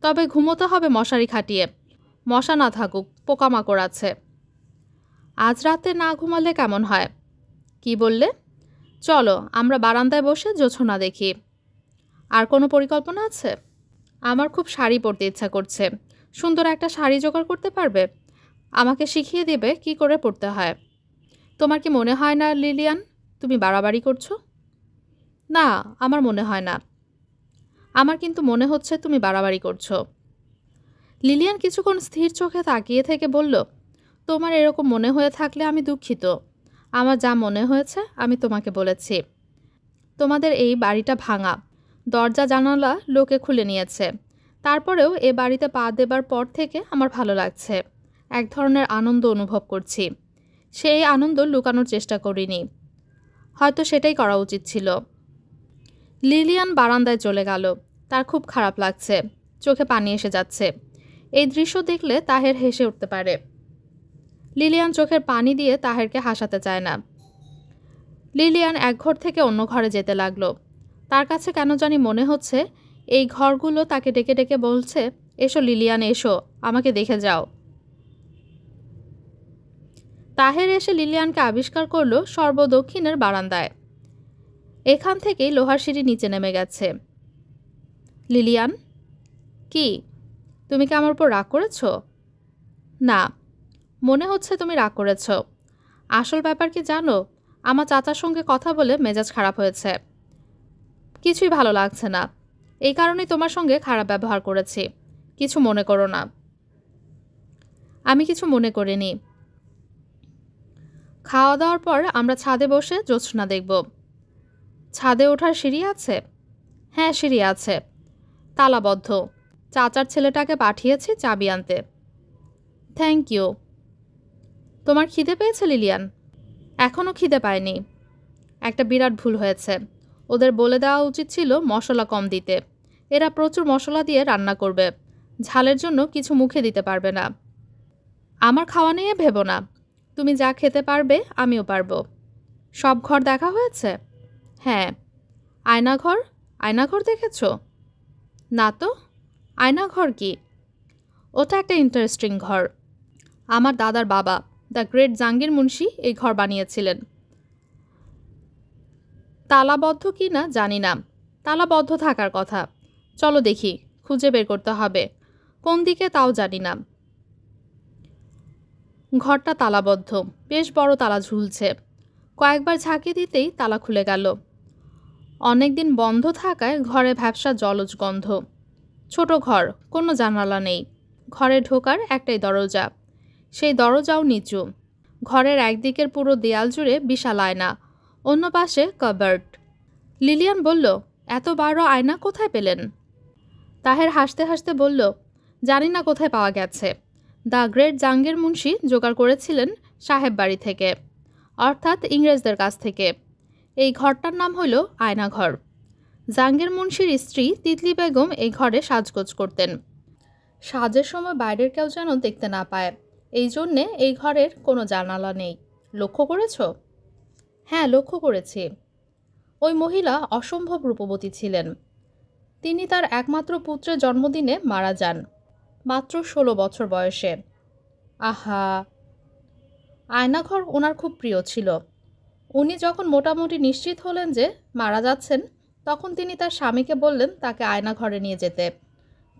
তবে ঘুমোতে হবে মশারি খাটিয়ে। মশা না থাকুক, পোকামাকড় আছে। আজ রাতে না ঘুমালে কেমন হয়? কি বললে? চলো আমরা বারান্দায় বসে জোছনা দেখি। আর কোনো পরিকল্পনা আছে? আমার খুব শাড়ি পরতে ইচ্ছা করছে। সুন্দর একটা শাড়ি জোগাড় করতে পারবে? আমাকে শিখিয়ে দেবে কি করে পরতে হয়। তোমার কি মনে হয় না লিলিয়ান, তুমি বাড়াবাড়ি করছো? না, আমার মনে হয় না। আমার কিন্তু মনে হচ্ছে তুমি বাড়াবাড়ি করছো। লিলিয়ান কিছুক্ষণ স্থির চোখে তাকিয়ে থেকে বলল, তোমার এরকম মনে হয়ে থাকলে আমি দুঃখিত। আমার যা মনে হয়েছে আমি তোমাকে বলেছি। তোমাদের এই বাড়িটা ভাঙা, দরজা জানালা লোকে খুলে নিয়েছে। তারপরেও এ বাড়িতে পা দেবার পর থেকে আমার ভালো লাগছে। এক ধরনের আনন্দ অনুভব করছি। সেই আনন্দ লুকানোর চেষ্টা করিনি। হয়তো সেটাই করা উচিত ছিল। লিলিয়ান বারান্দায় চলে গেল। তার খুব খারাপ লাগছে, চোখে পানি এসে যাচ্ছে। এই দৃশ্য দেখলে তাহের হেসে উঠতে পারে। লিলিয়ান চোখের পানি দিয়ে তাহেরকে হাসাতে চায় না। লিলিয়ান এক ঘর থেকে অন্য ঘরে যেতে লাগলো। তার কাছে কেন জানি মনে হচ্ছে এই ঘরগুলো তাকে ডেকে ডেকে বলছে, এসো লিলিয়ান, এসো, আমাকে দেখে যাও। তাহের এসে লিলিয়ানকে আবিষ্কার করলো সর্বদক্ষিণের বারান্দায়। এখান থেকেই লোহার সিঁড়ি নিচে নেমে গেছে। লিলিয়ান, কি? তুমি কি আমার উপর রাগ করেছ? না, মনে হচ্ছে তুমি রাগ করেছ। আসল ব্যাপার কি জানো? আমার চাচার সঙ্গে কথা বলে মেজাজ খারাপ হয়েছে। কিছুই ভালো লাগছে না। এই কারণেই তোমার সঙ্গে খারাপ ব্যবহার করেছি। কিছু মনে করো না। আমি কিছু মনে করিনি। খাওয়া দাওয়ার পর আমরা ছাদে বসে জ্যোৎস্না দেখব। ছাদে ওঠার সিঁড়ি আছে? হ্যাঁ, সিঁড়ি আছে, তালাবদ্ধ। চাচার ছেলেটাকে পাঠিয়েছি চাবি আনতে। Thank you. তোমার খিদে পেয়েছে লিলিয়ান? এখনও খিদে পায়নি। একটা বিরাট ভুল হয়েছে। ওদের বলে দেওয়া উচিত ছিল মশলা কম দিতে। এরা প্রচুর মশলা দিয়ে রান্না করবে। ঝালের জন্য কিছু মুখে দিতে পারবে না। আমার খাওয়া নিয়ে ভেবো না। তুমি যা খেতে পারবে আমিও পারবো। সব ঘর দেখা হয়েছে? হ্যাঁ। আয়নাঘর? আয়নাঘর দেখেছ? না তো। আয়নাঘর কি? ওটা একটা ইন্টারেস্টিং ঘর। আমার দাদার বাবা, দ্য গ্রেট জাহাঙ্গীর মুন্সি, এই ঘর বানিয়েছিলেন। তালাবদ্ধ কি না জানি না। তালাবদ্ধ থাকার কথা। চলো দেখি, খুঁজে বের করতে হবে কোন দিকে তাও জানি না। ঘরটা তালাবদ্ধ, বেশ বড় তালা ঝুলছে। কয়েকবার ঝাঁকি দিতেই তালা খুলে গেল। অনেকদিন বন্ধ থাকায় ঘরে ভ্যাপসা জলজ গন্ধ। ছোট ঘর, কোনো জানালা নেই। ঘরে ঢোকার একটাই দরজা, সেই দরজাও নিচু। ঘরের একদিকের পুরো দেয়াল জুড়ে বিশাল আয়না, অন্য পাশে কাবার্ড। লিলিয়ান বলল, এত বড় আয়না কোথায় পেলেন? তাহের হাসতে হাসতে বলল, জানি না কোথায় পাওয়া গেছে। দ্য গ্রেট জাহাঙ্গীর মুন্সি জোগাড় করেছিলেন সাহেব বাড়ি থেকে, অর্থাৎ ইংরেজদের কাছ থেকে। এই ঘরটার নাম হলো আয়নাঘর। জাহাঙ্গীর মুন্সির স্ত্রী তিতলি বেগম এই ঘরে সাজগোজ করতেন। সাজের সময় বাইরের কেউ যেন দেখতে না পায়, এই জন্যে এই ঘরের কোনো জানালা নেই। লক্ষ্য করেছ? হ্যাঁ, লক্ষ্য করেছি। ওই মহিলা অসম্ভব রূপবতী ছিলেন। তিনি তার একমাত্র পুত্রের জন্মদিনে মারা যান, মাত্র 16 বছর বয়সে। আহা! আয়নাঘর ওনার খুব প্রিয় ছিল। উনি যখন মোটামুটি নিশ্চিত হলেন যে মারা যাচ্ছেন, তখন তিনি তার স্বামীকে বললেন তাকে আয়নাঘরে নিয়ে যেতে।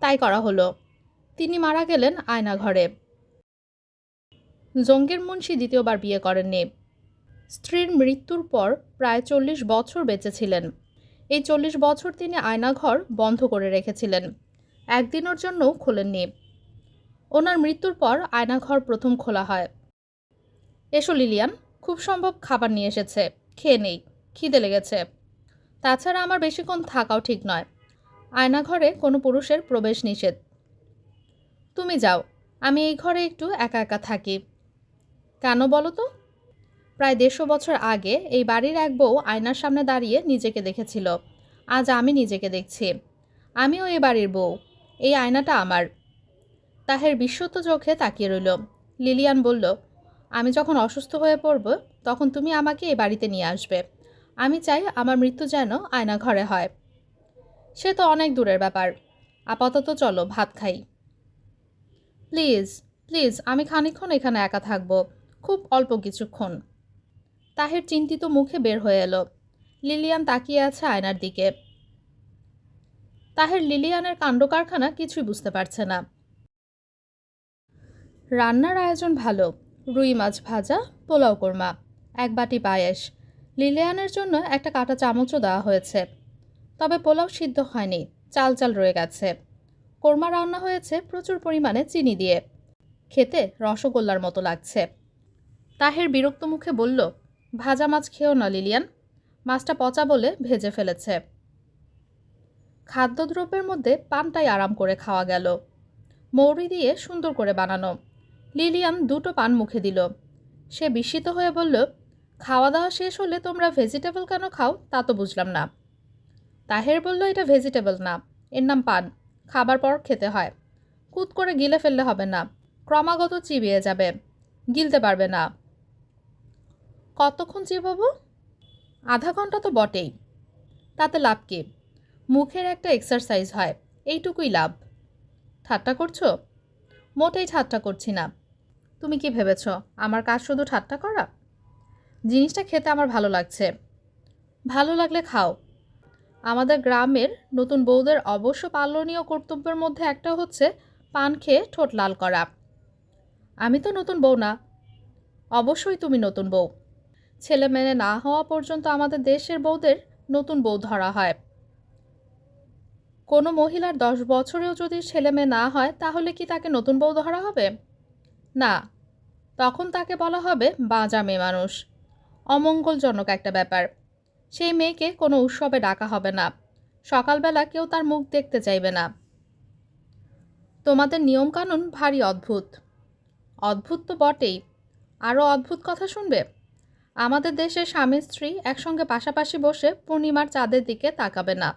তাই করা হলো। তিনি মারা গেলেন আয়নাঘরে। জাহাঙ্গীর মুন্সি দ্বিতীয়বার বিয়ে করেননি। স্ত্রীর মৃত্যুর পর প্রায় 40 বছর বেঁচে ছিলেন। এই 40 বছর তিনি আয়নাঘর বন্ধ করে রেখেছিলেন। একদিনের জন্যও খোলেননি। ওনার মৃত্যুর পর আয়নাঘর প্রথম খোলা হয়। এসো লিলিয়ান, খুব সম্ভব খাবার নিয়ে এসেছে, খেয়ে নেই, খিদে লেগেছে। তাছাড়া আমার বেশিক্ষণ থাকাও ঠিক নয়। আয়নাঘরে কোনো পুরুষের প্রবেশ নিষেধ। তুমি যাও, আমি এই ঘরে একটু একা একা থাকি। কেন বলো তো? প্রায় 150 বছর আগে এই বাড়ির এক বউ আয়নার সামনে দাঁড়িয়ে নিজেকে দেখেছিল। আজ আমি নিজেকে দেখছি। আমিও এই বাড়ির বউ। এই আয়নাটা আমার। তাহের বিস্মিত চোখে তাকিয়ে রইল। লিলিয়ান বলল, আমি যখন অসুস্থ হয়ে পড়ব তখন তুমি আমাকে এই বাড়িতে নিয়ে আসবে। আমি চাই আমার মৃত্যু যেন আয়নাঘরে হয়। সে তো অনেক দূরের ব্যাপার। আপাতত চলো ভাত খাই। প্লিজ প্লিজ, আমি খানিকক্ষণ এখানে একা থাকবো, খুব অল্প কিছুক্ষণ। তাহের চিন্তিত মুখে বের হয়ে এলো। লিলিয়ান তাকিয়ে আছে আয়নার দিকে। তাহের লিলিয়ানের কাণ্ডকারখানা কিছুই বুঝতে পারছে না। রান্নার আয়োজন ভালো। রুই মাছ ভাজা, পোলাও কোরমা, এক বাটি পায়েস। লিলিয়ানের জন্য একটা কাঁটা চামচও দেওয়া হয়েছে। তবে পোলাও সিদ্ধ হয়নি, চাল চাল রয়ে গেছে। কোরমা রান্না হয়েছে প্রচুর পরিমাণে চিনি দিয়ে। খেতে রসগোল্লার মতো লাগছে। তাহের বিরক্ত মুখে বলল, ভাজা মাছ খেও না লিলিয়ান, মাছটা পচা বলে ভেজে ফেলেছে। খাদ্যদ্রব্যের মধ্যে পানটাই আরাম করে খাওয়া গেল। মৌরি দিয়ে সুন্দর করে বানানো। লিলিয়ান 2টো পান মুখে দিল। সে বিস্মিত হয়ে বলল, খাওয়া দাওয়া শেষ হলে তোমরা ভেজিটেবল কেন খাও তা তো বুঝলাম না। তাহের বলল, এটা ভেজিটেবল না, এর নাম পান। খাবার পর খেতে হয়। কুত করে গিলে ফেললে হবে না, ক্রমাগত চিবিয়ে যাবে, গিলতে পারবে না। কতক্ষণ চিবাবো? আধা ঘন্টা তো বটেই। তাতে লাভ কি? মুখের একটা এক্সারসাইজ হয়, এইটুকুই লাভ। ঠাট্টা করছো? মোটেই ঠাট্টা করছি না। তুমি কি ভেবেছ আমার কাজ শুধু ঠাট্টা করা? জিনিসটা খেতে আমার ভালো লাগছে। ভালো লাগলে খাও। আমাদের গ্রামের নতুন বউদের অবশ্য পালনীয় কর্তব্যের মধ্যে একটা হচ্ছে পান খেয়ে ঠোঁট লাল করা। আমি তো নতুন বউ না। অবশ্যই তুমি নতুন বউ। ছেলে মেয়ে না হওয়া পর্যন্ত আমাদের দেশের বউদের নতুন বউ ধরা হয়। কোনো মহিলার 10 বছরেও যদি ছেলে মেয়ে না হয় তাহলে কি তাকে নতুন বউ ধরা হবে? না, তখন তাকে বলা হবে বাঁজা মেয়ে মানুষ। অমঙ্গলজনক একটা ব্যাপার। সেই মেয়েকে কোনো উৎসবে ডাকা হবে না। সকালবেলা কেউ তার মুখ দেখতে চাইবে না। তোমাদের নিয়মকানুন ভারী অদ্ভুত। অদ্ভুত তো বটেই। আরও অদ্ভুত কথা শুনবে। আমাদের দেশে স্বামী স্ত্রী একসঙ্গে পাশাপাশি বসে পূর্ণিমার চাঁদের দিকে তাকাবে না।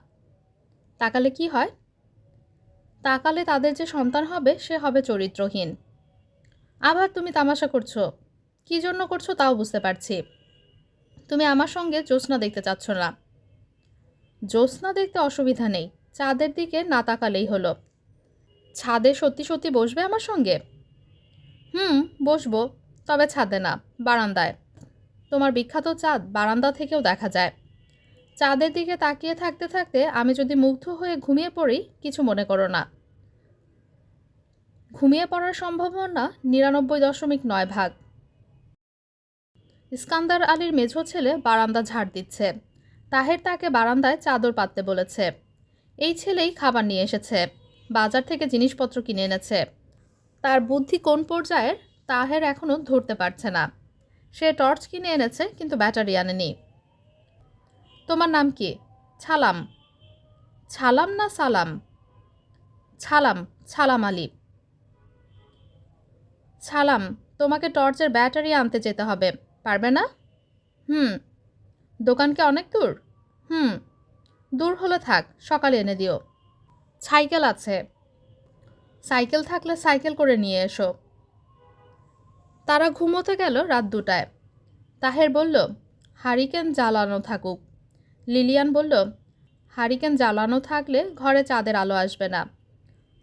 তাকালে কি হয়? তাকালে তাদের যে সন্তান হবে সে হবে চরিত্রহীন। আবার তুমি তামাশা করছো। কী জন্য করছো তাও বুঝতে পারছি। তুমি আমার সঙ্গে জ্যোৎস্না দেখতে চাচ্ছ না। জ্যোৎস্না দেখতে অসুবিধা নেই, চাঁদের দিকে না তাকালেই হলো। ছাদে সত্যি সত্যি বসবে আমার সঙ্গে? বসবো, তবে ছাদে না, বারান্দায়। তোমার বিখ্যাত চাঁদ বারান্দা থেকেও দেখা যায়। চাঁদের দিকে তাকিয়ে থাকতে থাকতে আমি যদি মুগ্ধ হয়ে ঘুমিয়ে পড়ি, কিছু মনে করো না। ঘুমিয়ে পড়ার সম্ভাবনা 99.9 ভাগ। ইস্কান্দার আলীর মেঝো ছেলে বারান্দা ঝাড় দিচ্ছে। তাহের তাকে বারান্দায় চাদর পাততে বলেছে। এই ছেলেই খাবার নিয়ে এসেছে, বাজার থেকে জিনিসপত্র কিনে এনেছে। তার বুদ্ধি কোন পর্যায়ের তাহের এখনও ধরতে পারছে না। সে টর্চ কিনে এনেছে কিন্তু ব্যাটারি আনেনি। তোমার নাম কি? ছালাম। ছালাম না সালাম? ছালাম, ছালাম আলী। ছালাম, তোমাকে টর্চের ব্যাটারি আনতে যেতে হবে, পারবে না? দোকানকে অনেক দূর? দূর হলে থাক, সকালে এনে দিও। সাইকেল আছে। সাইকেল থাকলে সাইকেল করে নিয়ে এসো। তারা ঘুমোতে গেল রাত 2টায়। তাহের বলল, হারিকেন জ্বালানো থাকুক। লিলিয়ান বলল, হারিকেন জ্বালানো থাকলে ঘরে চাঁদের আলো আসবে না।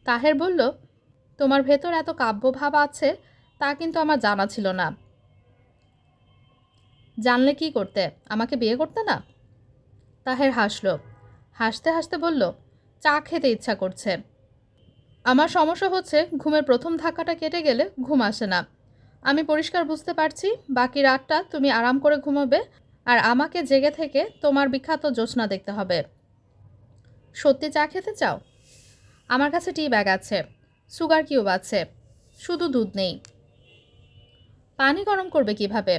তাহের বলল, তোমার ভেতর এত কাব্যভাব আছে তা কিন্তু আমার জানা ছিল না। জানলে কি করতে? আমাকে বিয়ে করতে না? তাহের হাসল। হাসতে হাসতে বলল, চা খেতে ইচ্ছা করছে। আমার সমস্যা হচ্ছে ঘুমের প্রথম ধাক্কাটা কেটে গেলে ঘুম আসে না। আমি পরিষ্কার বুঝতে পারছি বাকি রাতটা তুমি আরাম করে ঘুমাবে আর আমাকে জেগে থেকে তোমার বিখ্যাত জ্যোৎস্না দেখতে হবে। সত্যি চা খেতে চাও? আমার কাছে টি ব্যাগ আছে, সুগার কিউব আছে, শুধু দুধ নেই। পানি গরম করবে কিভাবে?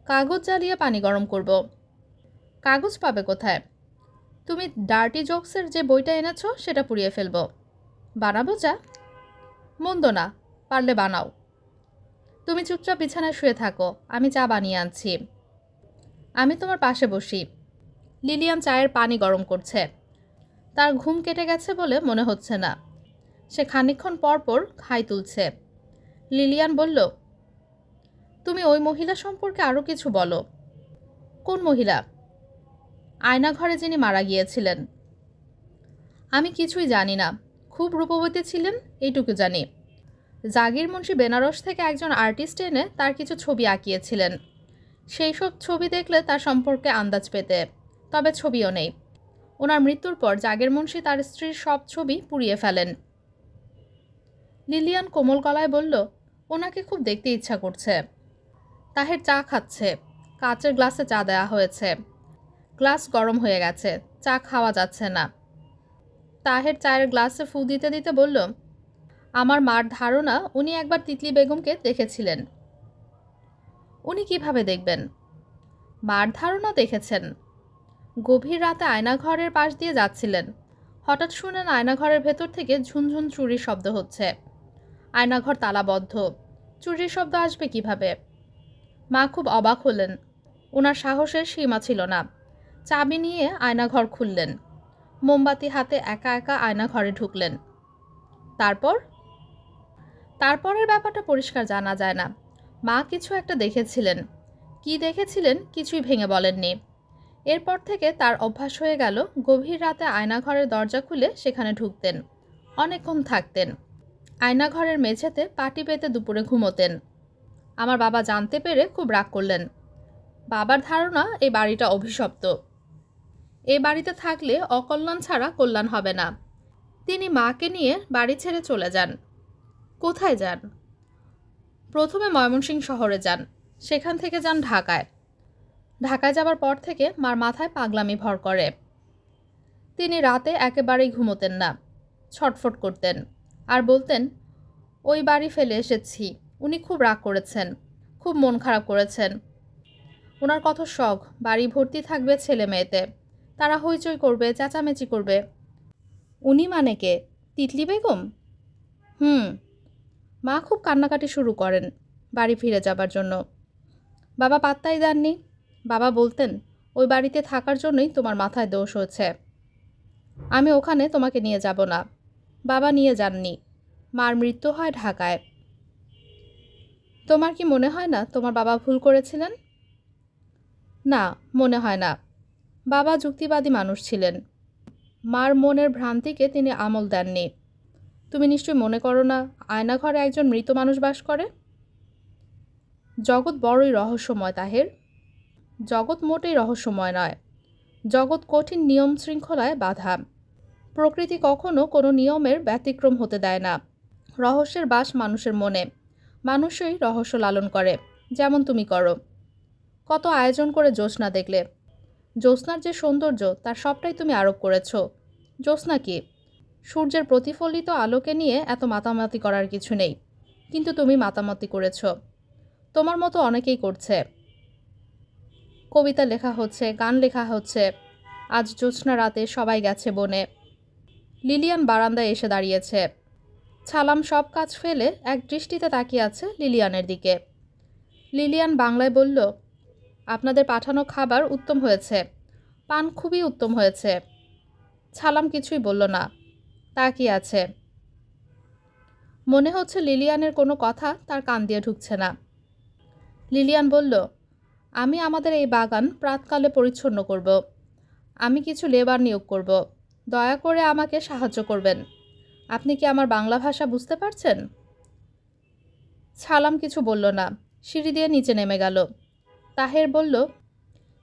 কাগজ জ্বালিয়ে পানি গরম করব। কাগজ পাবে কোথায়? তুমি ডার্টি জোকসের যে বইটা এনেছো সেটা পুড়িয়ে ফেলবো। বানাবো চা? মন্দ না, পারলে বানাও। তুমি চুপচাপ বিছানায় শুয়ে থাকো, আমি চা বানিয়ে আনছি। আমি তোমার পাশে বসি। লিলিয়ান চায়ের পানি গরম করছে। তার ঘুম কেটে গেছে বলে মনে হচ্ছে না। সে খানিকক্ষণ পর পর হাই তুলছে। লিলিয়ান বলল, তুমি ওই মহিলা সম্পর্কে আরও কিছু বলো। কোন মহিলা? আয়নাঘরে যিনি মারা গিয়েছিলেন। আমি কিছুই জানি না, খুব রূপবতী ছিলেন এইটুকু জানি। জাগির মুন্সি বেনারস থেকে একজন আর্টিস্ট এনে তার কিছু ছবি আঁকিয়েছিলেন। সেই সব ছবি দেখলে তার সম্পর্কে আন্দাজ পেতে, তবে ছবিও নেই। ওনার মৃত্যুর পর জাগির মুন্সি তার স্ত্রীর সব ছবি পুড়িয়ে ফেলেন। লিলিয়ান কোমল গলায় বলল, ওনাকে খুব দেখতে ইচ্ছা করছে। তাহের চা খাচ্ছে। কাচের গ্লাসে চা দেওয়া হয়েছে। গ্লাস গরম হয়ে গেছে, চা খাওয়া যাচ্ছে না। তাহের চায়ের গ্লাসে ফু দিতে দিতে বলল, আমার মার ধারণা উনি একবার তিতলি বেগমকে দেখেছিলেন। উনি কিভাবে দেখবেন? মার ধারণা দেখেছেন। গভীর রাতে আয়নাঘরের পাশ দিয়ে যাচ্ছিলেন। হঠাৎ শুনেন আয়নাঘরের ভেতর থেকে ঝুনঝুন চুরির শব্দ হচ্ছে। আয়নাঘর তালাবদ্ধ, চুরির শব্দ আসবে কিভাবে? মা খুব অবাক হলেন। ওনার সাহসের সীমা ছিল না। চাবি নিয়ে আয়নাঘর খুললেন। মোমবাতি হাতে একা একা আয়নাঘরে ঢুকলেন। তারপরের ব্যাপারটা পরিষ্কার জানা যায় না। মা কিছু একটা দেখেছিলেন। কি দেখেছিলেন কিছুই ভেঙে বলেননি। এরপর থেকে তার অভ্যাস হয়ে গেল গভীর রাতে আয়নাঘরের দরজা খুলে সেখানে ঢুকতেন, অনেকক্ষণ থাকতেন। আয়নাঘরের মেঝেতে পাটি পেতে দুপুরে ঘুমোতেন। আমার বাবা জানতে পেরে খুব রাগ করলেন। বাবার ধারণা এই বাড়িটা অভিশপ্ত। এই বাড়িতে থাকলে অকল্যাণ ছাড়া কল্যাণ হবে না। তিনি মাকে নিয়ে বাড়ি ছেড়ে চলে যান। কোথায় যান? প্রথমে ময়মনসিংহ শহরে যান, সেখান থেকে যান ঢাকায়। ঢাকায় যাবার পর থেকে মার মাথায় পাগলামি ভর করে। তিনি রাতে একেবারেই ঘুমোতেন না, ছটফট করতেন আর বলতেন, ওই বাড়ি ফেলে এসেছি। উনি খুব রাগ করেছেন, খুব মন খারাপ করেছেন। ওনার কত শখ, বাড়ি ভর্তি থাকবে ছেলে মেয়েতে, তারা হইচই করবে, চেঁচামেচি করবে। উনি মানে কে? তিতলি বেগম? মা খুব কান্নাকাটি শুরু করেন বাড়ি ফিরে যাবার জন্য। বাবা পাত্তাই দেননি। বাবা বলতেন, ওই বাড়িতে থাকার জন্যই তোমার মাথায় দোষ হয়েছে। আমি ওখানে তোমাকে নিয়ে যাব না। বাবা নিয়ে যাননি। মার মৃত্যু হয় ঢাকায়। তোমার কি মনে হয় না তোমার বাবা ভুল করেছিলেন? না, মনে হয় না। বাবা যুক্তিবাদী মানুষ ছিলেন। মার মনের ভ্রান্তিকে তিনি আমল দেননি। তুমি নিশ্চয়ই মনে করো না আয়নাঘরে একজন মৃত মানুষ বাস করে? জগৎ বড়ই রহস্যময় তাহের। জগৎ মোটেই রহস্যময় নয়। জগৎ কঠিন নিয়ম শৃঙ্খলায় বাঁধা। প্রকৃতি কখনো কোনো নিয়মের ব্যতিক্রম হতে দেয় না। রহস্যের বাস মানুষের মনে। মানুষই রহস্য লালন করে, যেমন তুমি করো। কত আয়োজন করে জ্যোৎস্না দেখলে। জ্যোৎস্নার যে সৌন্দর্য তার সবটাই তুমি আরোপ করেছ। জ্যোৎস্না কি? সূর্যের প্রতিফলিত আলোকে নিয়ে এত মাতামাতি করার কিছু নেই, কিন্তু তুমি মাতামাতি করেছ। তোমার মতো অনেকেই করছে। কবিতা লেখা হচ্ছে, গান লেখা হচ্ছে। আজ জ্যোৎস্না রাতে সবাই গেছে বনে। লিলিয়ান বারান্দায় এসে দাঁড়িয়েছে। ছালাম সব কাজ ফেলে এক দৃষ্টিতে তাকিয়ে আছে লিলিয়ানের দিকে। লিলিয়ান বাংলায় বলল, আপনাদের পাঠানো খাবার উত্তম হয়েছে, পান খুবই উত্তম হয়েছে। ছালাম কিছুই বলল না, তাকিয়ে আছে। মনে হচ্ছে লিলিয়ানের কোনো কথা তার কান দিয়ে ঢুকছে না। লিলিয়ান বলল, আমি আমাদের এই বাগান প্রাতকালে পরিচ্ছন্ন করব। আমি কিছু লেবার নিয়োগ করব। দয়া করে আমাকে সাহায্য করবেন। আপনি কি আমার বাংলা ভাষা বুঝতে পারছেন? ছালাম কিছু বলল না, সিঁড়ি দিয়ে নিচে নেমে গেল। তাহের বলল,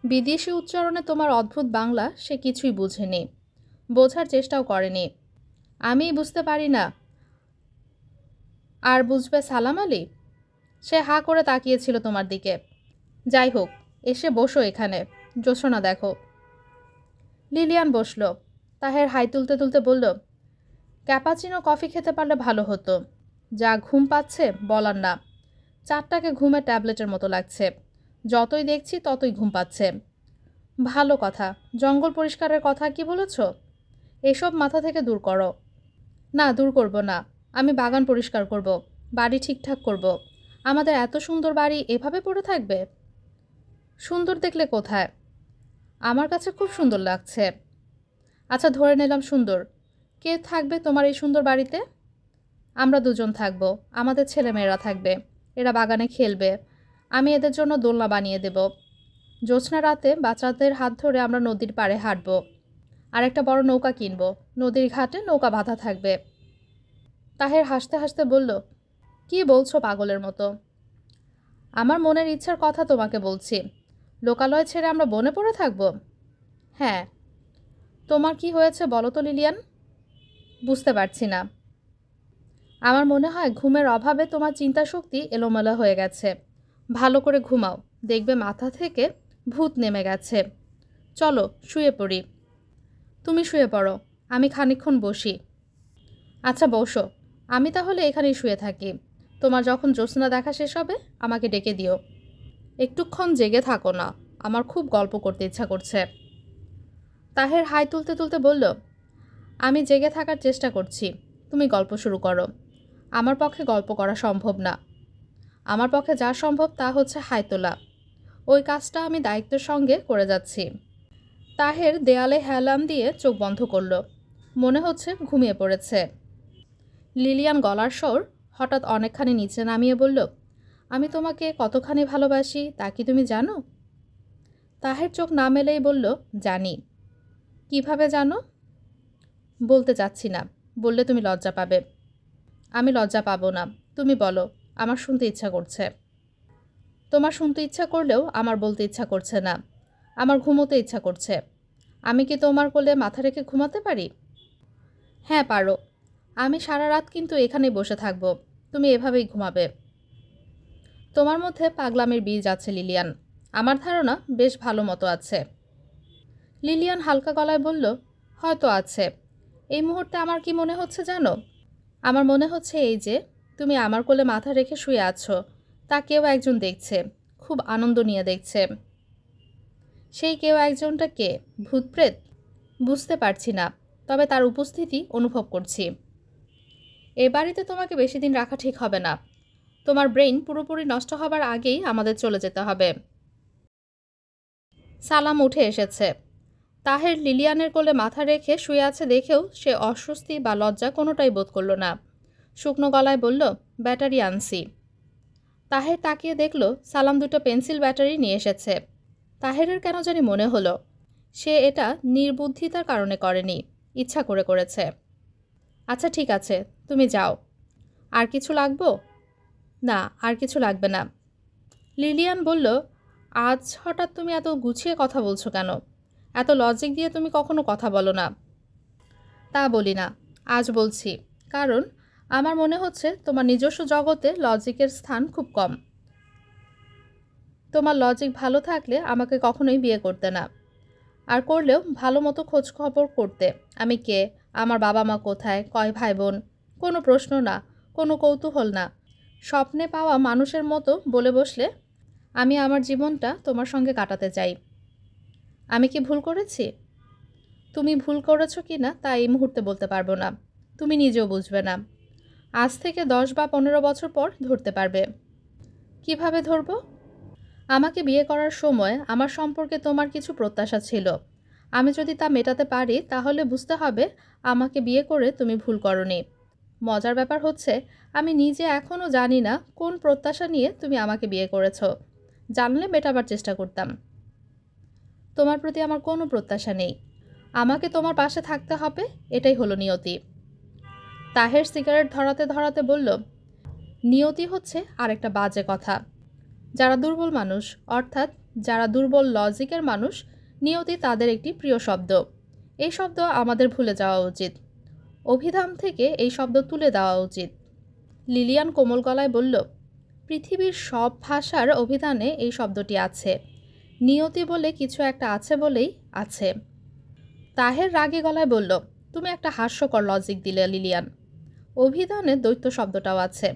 বিদেশি উচ্চারণে তোমার অদ্ভুত বাংলা সে কিছুই বুঝেনি, বোঝার চেষ্টাও করেনি। আমিই বুঝতে পারি না, আর বুঝবে সালাম আলী? সে হাঁ করে তাকিয়েছিল তোমার দিকে। যাই হোক, এসে বসো এখানে, জ্যোৎস্না দেখো। লিলিয়ান বসল। তাহের হাই তুলতে তুলতে বলল, ক্যাপাচিনো কফি খেতে পারলে ভালো হতো। যা ঘুম পাচ্ছে বলার না। চারটাকে ঘুমের ট্যাবলেটের মতো লাগছে। যতই দেখছি ততই ঘুম পাচ্ছে। ভালো কথা, জঙ্গল পরিষ্কারের কথা কি বলেছ? এসব মাথা থেকে দূর করো। না, দূর করব না। আমি বাগান পরিষ্কার করব, বাড়ি ঠিকঠাক করব। আমাদের এত সুন্দর বাড়ি এভাবে পড়ে থাকবে? সুন্দর দেখলে কোথায়? আমার কাছে খুব সুন্দর লাগছে। আচ্ছা, ধরে নিলাম সুন্দর। কে থাকবে তোমার এই সুন্দর বাড়িতে? আমরা দুজন থাকব। আমাদের ছেলেমেয়েরা থাকবে। এরা বাগানে খেলবে। আমি এদের জন্য দোলনা বানিয়ে দেব। জ্যোৎস্না রাতে বাচ্চাদের হাত ধরে আমরা নদীর পাড়ে হাঁটব। আর একটা বড় নৌকা কিনব। নদীর ঘাটে নৌকা বাঁধা থাকবে। তাহের হাসতে হাসতে বলল, কি বলছো পাগলের মতো? আমার মনের ইচ্ছার কথা তোমাকে বলছি। লোকালয় ছেড়ে আমরা বনে পড়ে থাকব? হ্যাঁ। তোমার কি হয়েছে বলো তো লিলিয়ান? বুঝতে পারছি না। আমার মনে হয় ঘুমের অভাবে তোমার চিন্তা শক্তি এলোমেলো হয়ে গেছে। ভালো করে ঘুমাও, দেখবে মাথা থেকে ভূত নেমে গেছে। চলো শুয়ে পড়ি। তুমি শুয়ে পড়ো, আমি খানিকক্ষণ বসি। আচ্ছা বসো, আমি তাহলে এখানেই শুয়ে থাকি। তোমার যখন জ্যোৎস্না দেখা শেষ হবে আমাকে ডেকে দিও। একটুক্ষণ জেগে থাকো না, আমার খুব গল্প করতে ইচ্ছা করছে। তাহের হাই তুলতে তুলতে বলল, আমি জেগে থাকার চেষ্টা করছি, তুমি গল্প শুরু করো। আমার পক্ষে গল্প করা সম্ভব না। আমার পক্ষে যা সম্ভব তা হচ্ছে হাই তোলা। ওই কাজটা আমি দায়িত্বের সঙ্গে করে যাচ্ছি। তাহের দেয়ালে হেলান দিয়ে চোখ বন্ধ করল। মনে হচ্ছে ঘুমিয়ে পড়েছে। লিলিয়ান গলার স্বর হঠাৎ অনেকখানি নিচে নামিয়ে বলল, আমি তোমাকে কতখানি ভালোবাসি তা কি তুমি জানো? তাহের চোখ না মেলেই বলল, জানি। কিভাবে জানো? বলতে চাচ্ছি না, বললে তুমি লজ্জা পাবে। আমি লজ্জা পাবো না, তুমি বলো, আমার শুনতে ইচ্ছা করছে। তোমার শুনতে ইচ্ছা করলেও আমার বলতে ইচ্ছা করছে না। আমার ঘুমোতে ইচ্ছা করছে। আমি কি তোমার কোলে মাথা রেখে ঘুমাতে পারি? হ্যাঁ পারো। আমি সারা রাত কিন্তু এখানেই বসে থাকব। তুমি এভাবেই ঘুমাবে। তোমার মধ্যে পাগলামির বীজ আছে লিলিয়ান। আমার ধারণা বেশ ভালো মতো আছে। লিলিয়ান হালকা গলায় বলল, হয়তো আছে। এই মুহূর্তে আমার কি মনে হচ্ছে জানো? আমার মনে হচ্ছে এই যে তুমি আমার কোলে মাথা রেখে শুয়ে আছো, তা কেউ একজন দেখছে, খুব আনন্দ নিয়ে দেখছে। সেই কেউ একজনটা কে? ভূতপ্রেত? বুঝতে পারছি না, তবে তার উপস্থিতি অনুভব করছি। এ বাড়িতে তোমাকে বেশি দিন রাখা ঠিক হবে না। তোমার ব্রেইন পুরোপুরি নষ্ট হবার আগেই আমাদের চলে যেতে হবে। সালাম উঠে এসেছে। তাহের লিলিয়ানের কোলে মাথা রেখে শুয়ে আছে দেখেও সে অস্বস্তি বা লজ্জা কোনোটাই বোধ করল না। শুকনো গলায় বলল, ব্যাটারি আনছি। তাহের তাকিয়ে দেখল সালাম দুটো পেন্সিল ব্যাটারি নিয়ে এসেছে। তাহেরের কেন জানি মনে হলো সে এটা নির্বুদ্ধিতার কারণে করেনি, ইচ্ছা করে করেছে। আচ্ছা ঠিক আছে, তুমি যাও। আর কিছু লাগবো? না, আর কিছু লাগবে না। লিলিয়ান বলল, আজ হঠাৎ তুমি এত গুছিয়ে কথা বলছো কেন? এত লজিক দিয়ে তুমি কখনো কথা বলো না। তা বলি না, আজ বলছি। কারণ আমার মনে হচ্ছে তোমার নিজস্ব জগতে লজিকের স্থান খুব কম। তোমার লজিক ভালো থাকলে আমাকে কখনোই বিয়ে করতে না। আর করলেও ভালো মতো খোঁজ খবর করতে। আমি কে, আমার বাবা মা কোথায়, কয় ভাই বোন, কোনো প্রশ্ন না, কোনো কৌতূহল না। স্বপ্নে পাওয়া মানুষের মতো বলে বসলে আমি আমার জীবনটা তোমার সঙ্গে কাটাতে চাই। আমি কি ভুল করেছি? তুমি ভুল করেছো কি না তা এই মুহূর্তে বলতে পারবো না। তুমি নিজেও বুঝবে না। আজ থেকে 10 বা 15 বছর পর ধরতে পারবে। কিভাবে ধরবো? আমাকে বিয়ে করার সময় আমার সম্পর্কে তোমার কিছু প্রত্যাশা ছিল। আমি যদি তা মেটাতে পারি তাহলে বুঝতে হবে আমাকে বিয়ে করে তুমি ভুল করনি। মজার ব্যাপার হচ্ছে আমি নিজে এখনও জানি না কোন প্রত্যাশা নিয়ে তুমি আমাকে বিয়ে করেছো। জানলে মেটাবার চেষ্টা করতাম। তোমার প্রতি আমার কোনো প্রত্যাশা নেই। আমাকে তোমার পাশে থাকতে হবে, এটাই হলো নিয়তি। তাহের সিগারেট ধরাতে ধরাতে বলল, নিয়তি হচ্ছে আরেকটা বাজে কথা। যারা দুর্বল মানুষ, অর্থাৎ যারা দুর্বল লজিকের মানুষ, নিয়তি তাদের একটি প্রিয় শব্দ। এই শব্দ আমাদের ভুলে যাওয়া উচিত। অভিধান থেকে এই শব্দ তুলে দেওয়া উচিত। লিলিয়ান কোমল গলায় বলল, পৃথিবীর সব ভাষার অভিধানে এই শব্দটি আছে। নিয়তি বলে কিছু একটা আছে বলেই আছে। তাহের রাগী গলায় বলল, তুমি একটা হাস্যকর লজিক দিলে লিলিয়ান। অভিধানে দৈত্য শব্দটাও আছে,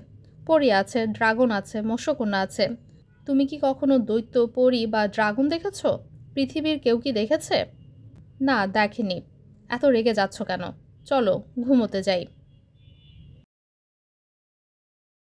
পরী আছে, ড্রাগন আছে, মৎস্যকন্যা আছে। তুমি কি কখনো দৈত্য, পরী বা ড্রাগন দেখেছ? পৃথিবীর কেউ কি দেখেছে? না, দেখেনি। এত রেগে যাচ্ছ কেন? চলো ঘুমোতে যাই।